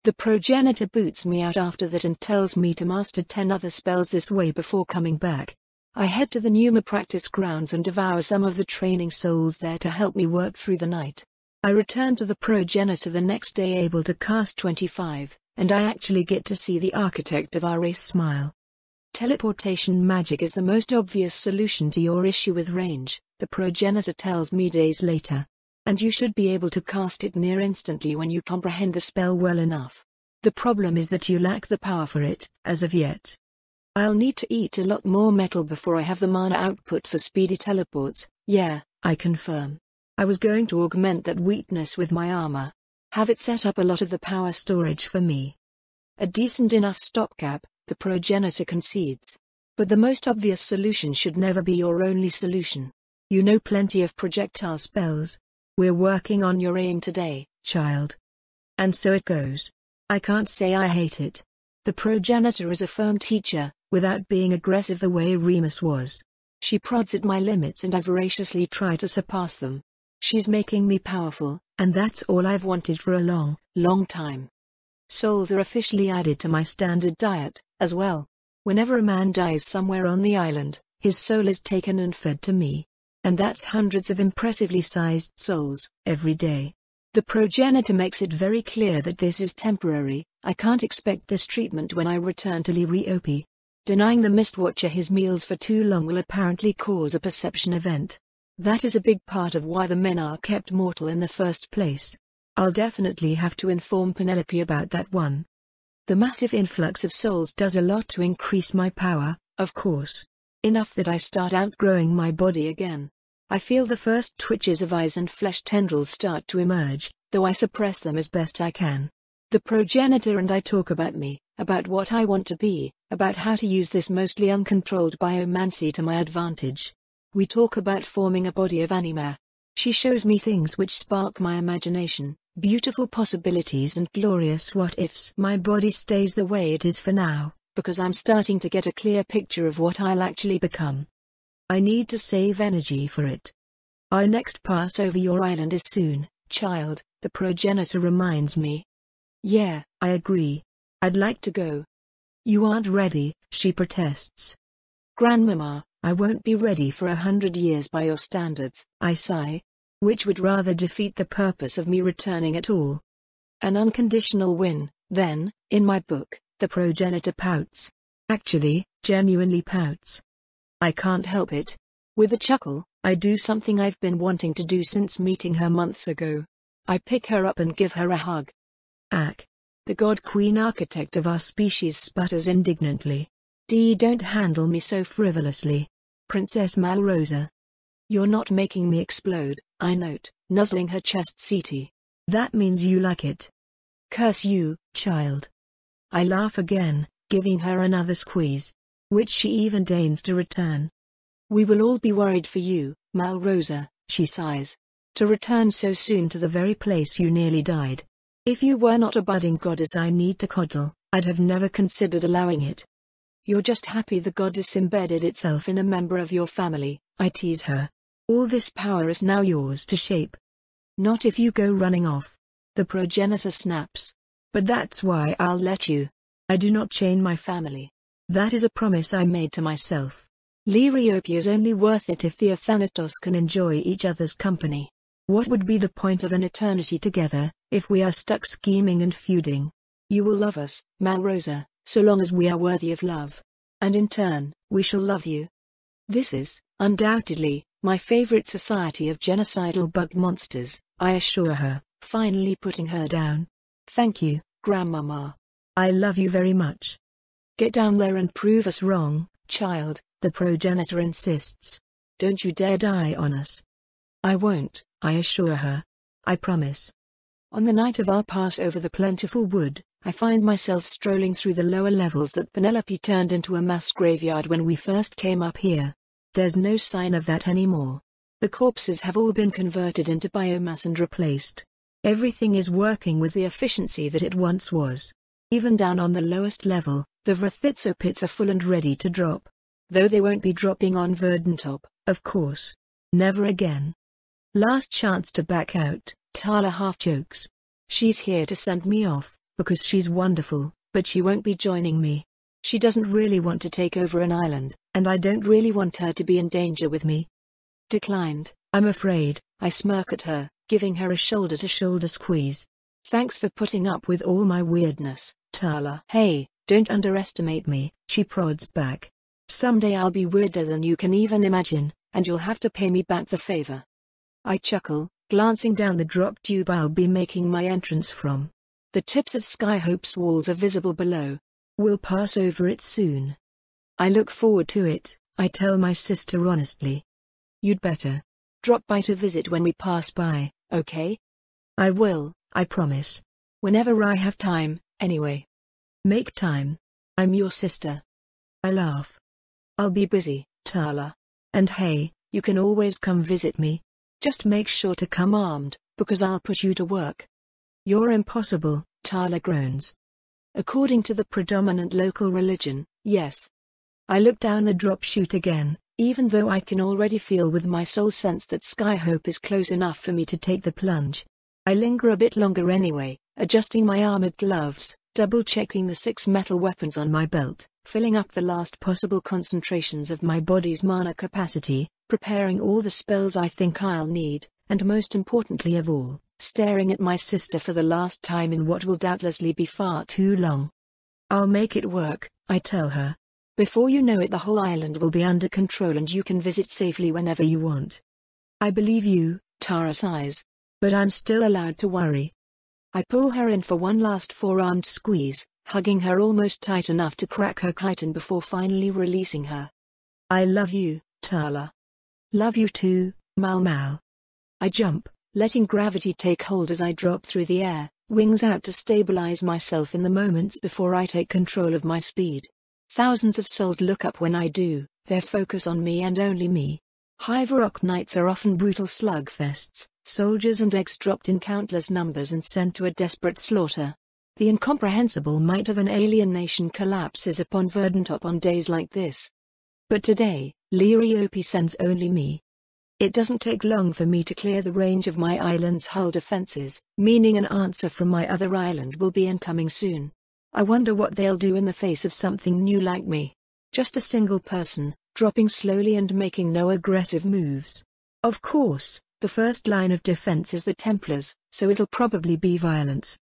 S1: The progenitor boots me out after that and tells me to master 10 other spells this way before coming back. I head to the Numa practice grounds and devour some of the training souls there to help me work through the night. I return to the progenitor the next day able to cast 25, and I actually get to see the architect of our race smile. Teleportation magic is the most obvious solution to your issue with range, the progenitor tells me days later. And you should be able to cast it near instantly when you comprehend the spell well enough. The problem is that you lack the power for it, as of yet. I'll need to eat a lot more metal before I have the mana output for speedy teleports. Yeah, I confirm. I was going to augment that weakness with my armor. Have it set up a lot of the power storage for me. A decent enough stopgap, the progenitor concedes. But the most obvious solution should never be your only solution. You know plenty of projectile spells. We're working on your aim today, child. And so it goes. I can't say I hate it. The progenitor is a firm teacher, without being aggressive the way Remus was. She prods at my limits and I voraciously try to surpass them. She's making me powerful, and that's all I've wanted for a long, long time. Souls are officially added to my standard diet, as well. Whenever a man dies somewhere on the island, his soul is taken and fed to me. And that's hundreds of impressively sized souls, every day. The progenitor makes it very clear that this is temporary. I can't expect this treatment when I return to Liriope. Denying the Mistwatcher his meals for too long will apparently cause a perception event. That is a big part of why the men are kept mortal in the first place. I'll definitely have to inform Penelope about that one. The massive influx of souls does a lot to increase my power, of course. Enough that I start outgrowing my body again. I feel the first twitches of eyes and flesh tendrils start to emerge, though I suppress them as best I can. The progenitor and I talk about me, about what I want to be, about how to use this mostly uncontrolled biomancy to my advantage. We talk about forming a body of anima. She shows me things which spark my imagination, beautiful possibilities and glorious what-ifs. My body stays the way it is for now, because I'm starting to get a clear picture of what I'll actually become. I need to save energy for it. Our next pass over your island is soon, child, the progenitor reminds me. Yeah, I agree. I'd like to go. You aren't ready, she protests. Grandmama, I won't be ready for 100 years by your standards, I sigh. Which would rather defeat the purpose of me returning at all. An unconditional win, then, in my book, the progenitor pouts. Actually, genuinely pouts. I can't help it. With a chuckle, I do something I've been wanting to do since meeting her months ago. I pick her up and give her a hug. Ack. The God Queen architect of our species sputters indignantly. Don't handle me so frivolously. Princess Malrosa. You're not making me explode, I note, nuzzling her chest seaty. That means you like it. Curse you, child. I laugh again, giving her another squeeze, which she even deigns to return. We will all be worried for you, Malrosa, she sighs. To return so soon to the very place you nearly died. If you were not a budding goddess I need to coddle, I'd have never considered allowing it. You're just happy the goddess embedded itself in a member of your family, I tease her. All this power is now yours to shape. Not if you go running off. The progenitor snaps. But that's why I'll let you. I do not chain my family. That is a promise I made to myself. Liriope is only worth it if the Athanatos can enjoy each other's company. What would be the point of an eternity together, if we are stuck scheming and feuding? You will love us, Malrosa, so long as we are worthy of love. And in turn, we shall love you. This is, undoubtedly, my favorite society of genocidal bug monsters, I assure her, finally putting her down. Thank you, Grandmama. I love you very much. Get down there and prove us wrong, child, the progenitor insists. Don't you dare die on us. I won't, I assure her. I promise. On the night of our pass over the plentiful wood, I find myself strolling through the lower levels that Penelope turned into a mass graveyard when we first came up here. There's no sign of that anymore. The corpses have all been converted into biomass and replaced. Everything is working with the efficiency that it once was. Even down on the lowest level, the Vrithitso pits are full and ready to drop. Though they won't be dropping on Verdantop, of course. Never again. Last chance to back out, Tala half jokes. She's here to send me off, because she's wonderful, but she won't be joining me. She doesn't really want to take over an island, and I don't really want her to be in danger with me. Declined, I'm afraid. I smirk at her, giving her a shoulder-to-shoulder squeeze. Thanks for putting up with all my weirdness, Tala. Hey, don't underestimate me, she prods back. Someday I'll be weirder than you can even imagine, and you'll have to pay me back the favor. I chuckle, glancing down the drop tube I'll be making my entrance from. The tips of Skyhope's walls are visible below. We'll pass over it soon. I look forward to it, I tell my sister honestly. You'd better drop by to visit when we pass by, okay? I will, I promise. Whenever I have time, anyway. Make time. I'm your sister. I laugh. I'll be busy, Tala. And hey, you can always come visit me. Just make sure to come armed, because I'll put you to work. You're impossible, Tala groans. According to the predominant local religion, yes. I look down the drop chute again, even though I can already feel with my soul sense that Skyhope is close enough for me to take the plunge. I linger a bit longer anyway, adjusting my armored gloves, double-checking the 6 metal weapons on my belt, filling up the last possible concentrations of my body's mana capacity, preparing all the spells I think I'll need, and most importantly of all, staring at my sister for the last time in what will doubtlessly be far too long. I'll make it work, I tell her. Before you know it, the whole island will be under control and you can visit safely whenever you want. I believe you, Tara sighs. But I'm still allowed to worry. I pull her in for one last forearmed squeeze, hugging her almost tight enough to crack her chitin before finally releasing her. I love you, Tala. Love you too, Mal Mal. I jump, letting gravity take hold as I drop through the air, wings out to stabilize myself in the moments before I take control of my speed. Thousands of souls look up when I do, their focus on me and only me. Hivarok nights are often brutal slugfests, soldiers and eggs dropped in countless numbers and sent to a desperate slaughter. The incomprehensible might of an alien nation collapses upon Verdantop on days like this. But today, Liriope sends only me. It doesn't take long for me to clear the range of my island's hull defenses, meaning an answer from my other island will be incoming soon. I wonder what they'll do in the face of something new like me. Just a single person, dropping slowly and making no aggressive moves. Of course, the first line of defense is the Templars, so it'll probably be violence.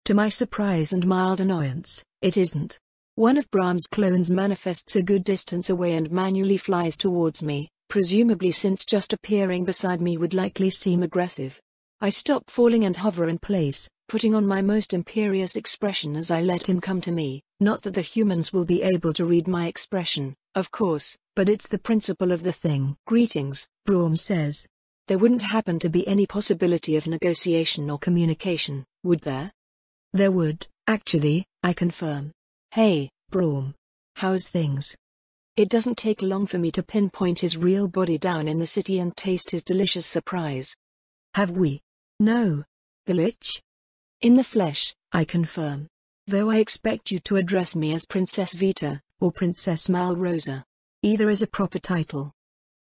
S1: To my surprise and mild annoyance, it isn't. One of Brahm's clones manifests a good distance away and manually flies towards me, presumably since just appearing beside me would likely seem aggressive. I stop falling and hover in place, putting on my most imperious expression as I let him come to me. Not that the humans will be able to read my expression, of course, but it's the principle of the thing. Greetings, Braum says. There wouldn't happen to be any possibility of negotiation or communication, would there? There would, actually, I confirm. Hey, Braum. How's things? It doesn't take long for me to pinpoint his real body down in the city and taste his delicious surprise. Have we? No. The Lich? In the flesh, I confirm. Though I expect you to address me as Princess Vita, or Princess Malrosa. Either is a proper title.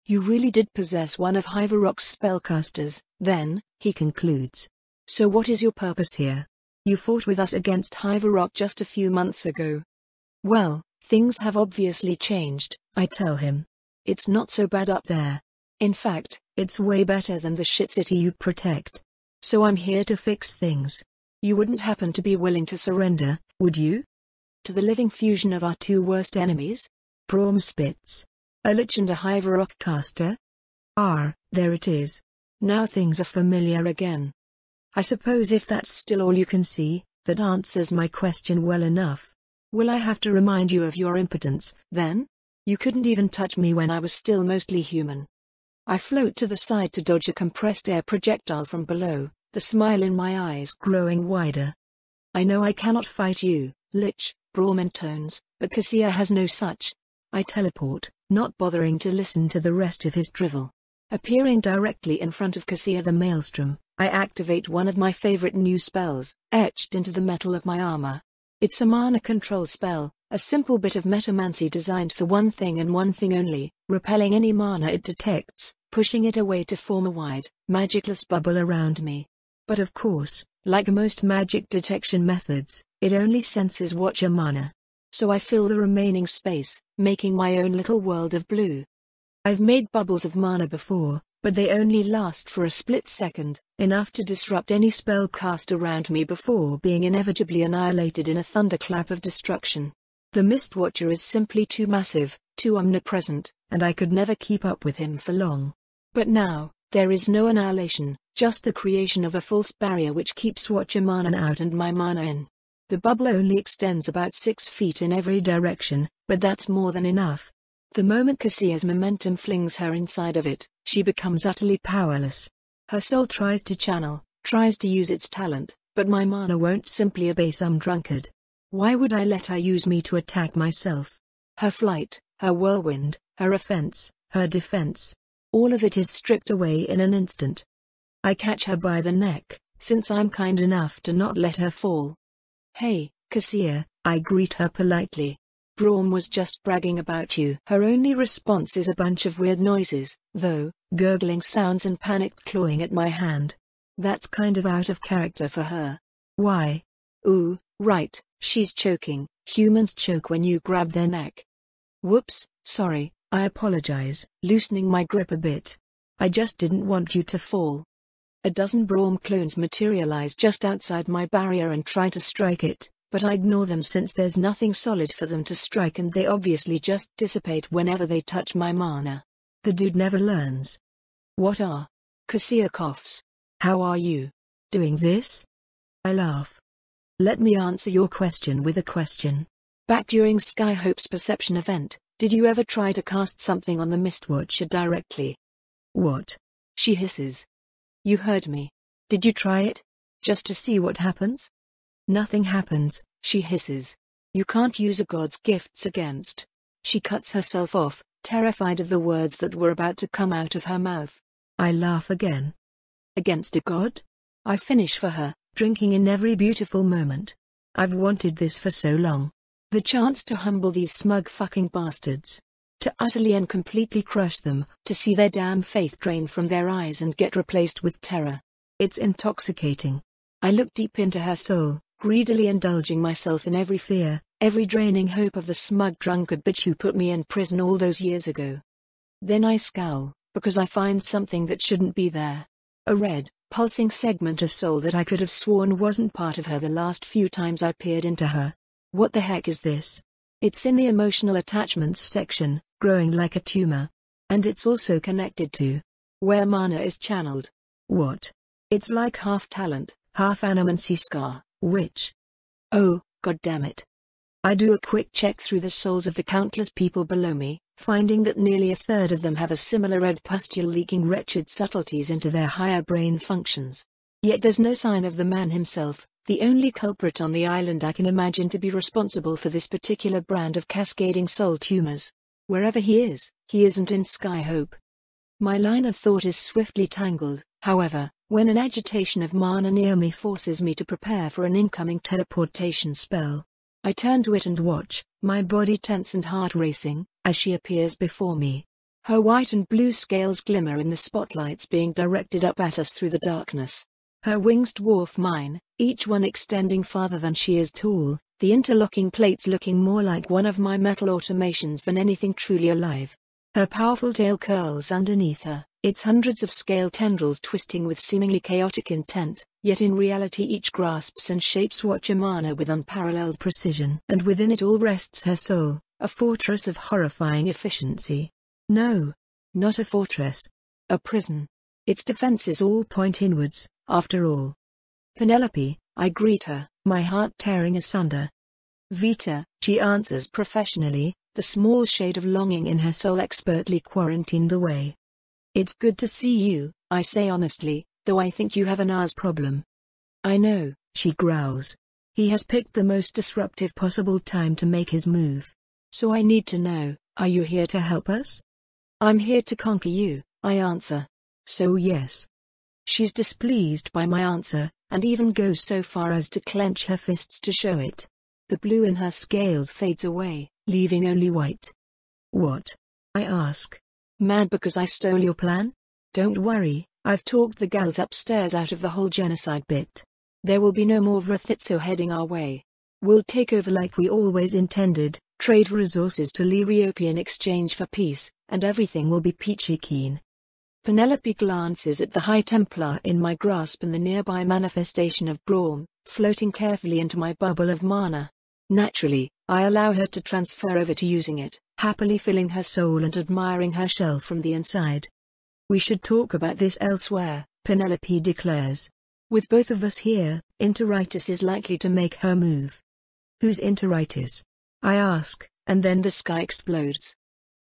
S1: You really did possess one of Hivarok's spellcasters, then, he concludes. So what is your purpose here? You fought with us against Hivarok just a few months ago. Well, things have obviously changed, I tell him. It's not so bad up there. In fact, it's way better than the shit city you protect. So I'm here to fix things. You wouldn't happen to be willing to surrender, would you? To the living fusion of our two worst enemies? Braum spits. A Lich and a Hivarok caster? There it is. Now things are familiar again. I suppose if that's still all you can see, that answers my question well enough. Will I have to remind you of your impotence, then? You couldn't even touch me when I was still mostly human. I float to the side to dodge a compressed air projectile from below, the smile in my eyes growing wider. I know I cannot fight you, Lich, Braum intones, but Cassia has no such. I teleport, not bothering to listen to the rest of his drivel. Appearing directly in front of Cassia the Maelstrom, I activate one of my favorite new spells, etched into the metal of my armor. It's a mana control spell, a simple bit of metamancy designed for one thing and one thing only, repelling any mana it detects, pushing it away to form a wide, magicless bubble around me. But of course, like most magic detection methods, it only senses Watcher mana. So I fill the remaining space, making my own little world of blue. I've made bubbles of mana before, but they only last for a split second, enough to disrupt any spell cast around me before being inevitably annihilated in a thunderclap of destruction. The Mistwatcher is simply too massive, too omnipresent, and I could never keep up with him for long. But now, there is no annihilation, just the creation of a false barrier which keeps Watcher mana out and my mana in. The bubble only extends about 6 feet in every direction, but that's more than enough. The moment Cassia's momentum flings her inside of it, she becomes utterly powerless. Her soul tries to channel, tries to use its talent, but my mana won't simply obey some drunkard. Why would I let her use me to attack myself? Her flight, her whirlwind, her offense, her defense. All of it is stripped away in an instant. I catch her by the neck, since I'm kind enough to not let her fall. "Hey, Cassia," I greet her politely. "Braum was just bragging about you." Her only response is a bunch of weird noises, though, gurgling sounds and panicked clawing at my hand. That's kind of out of character for her. Why? Ooh, right, she's choking. Humans choke when you grab their neck. Whoops, sorry, I apologize, loosening my grip a bit. I just didn't want you to fall. A dozen Braum clones materialize just outside my barrier and try to strike it, but I ignore them since there's nothing solid for them to strike and they obviously just dissipate whenever they touch my mana. The dude never learns. "What are?" Cassia coughs. "How are you doing this?" I laugh. "Let me answer your question with a question. Back during Skyhope's perception event, did you ever try to cast something on the Mistwatcher directly?" "What?" she hisses. "You heard me. Did you try it? Just to see what happens?" "Nothing happens," she hisses. "You can't use a god's gifts against." She cuts herself off, terrified of the words that were about to come out of her mouth. I laugh again. "Against a god?" I finish for her, drinking in every beautiful moment. I've wanted this for so long. The chance to humble these smug fucking bastards. To utterly and completely crush them, to see their damn faith drain from their eyes and get replaced with terror. It's intoxicating. I look deep into her soul, greedily indulging myself in every fear, every draining hope of the smug drunkard bitch who put me in prison all those years ago. Then I scowl, because I find something that shouldn't be there. A red, pulsing segment of soul that I could have sworn wasn't part of her the last few times I peered into her. What the heck is this? It's in the emotional attachments section, growing like a tumor. And it's also connected to where mana is channeled. What? It's like half talent, half animancy scar, which? Oh, goddammit. I do a quick check through the souls of the countless people below me, finding that nearly a third of them have a similar red pustule leaking wretched subtleties into their higher brain functions. Yet there's no sign of the man himself, the only culprit on the island I can imagine to be responsible for this particular brand of cascading soul tumors. Wherever he isn't in Skyhope. My line of thought is swiftly tangled, however, when an agitation of mana near me forces me to prepare for an incoming teleportation spell. I turn to it and watch, my body tense and heart racing, as she appears before me. Her white and blue scales glimmer in the spotlights being directed up at us through the darkness. Her wings dwarf mine, each one extending farther than she is tall, the interlocking plates looking more like one of my metal automations than anything truly alive. Her powerful tail curls underneath her, its hundreds of scale tendrils twisting with seemingly chaotic intent, yet in reality each grasps and shapes Watcher mana with unparalleled precision. And within it all rests her soul, a fortress of horrifying efficiency. No, not a fortress. A prison. Its defenses all point inwards, after all. "Penelope," I greet her, my heart tearing asunder. "Vita," she answers professionally, the small shade of longing in her soul expertly quarantined away. "It's good to see you," I say honestly, "though I think you have an eyes problem." "I know," she growls. "He has picked the most disruptive possible time to make his move. So I need to know, are you here to help us?" "I'm here to conquer you," I answer. So yes. She's displeased by my answer, and even goes so far as to clench her fists to show it. The blue in her scales fades away, leaving only white. What? I ask. Mad because I stole your plan? Don't worry, I've talked the gals upstairs out of the whole genocide bit. There will be no more Vrathitso heading our way. We'll take over like we always intended, trade resources to Liriope in exchange for peace, and everything will be peachy keen. Penelope glances at the High Templar in my grasp and the nearby manifestation of Braum, floating carefully into my bubble of mana. Naturally, I allow her to transfer over to using it, happily filling her soul and admiring her shell from the inside. We should talk about this elsewhere, Penelope declares. With both of us here, Enteritis is likely to make her move. Who's Enteritis? I ask, and then the sky explodes.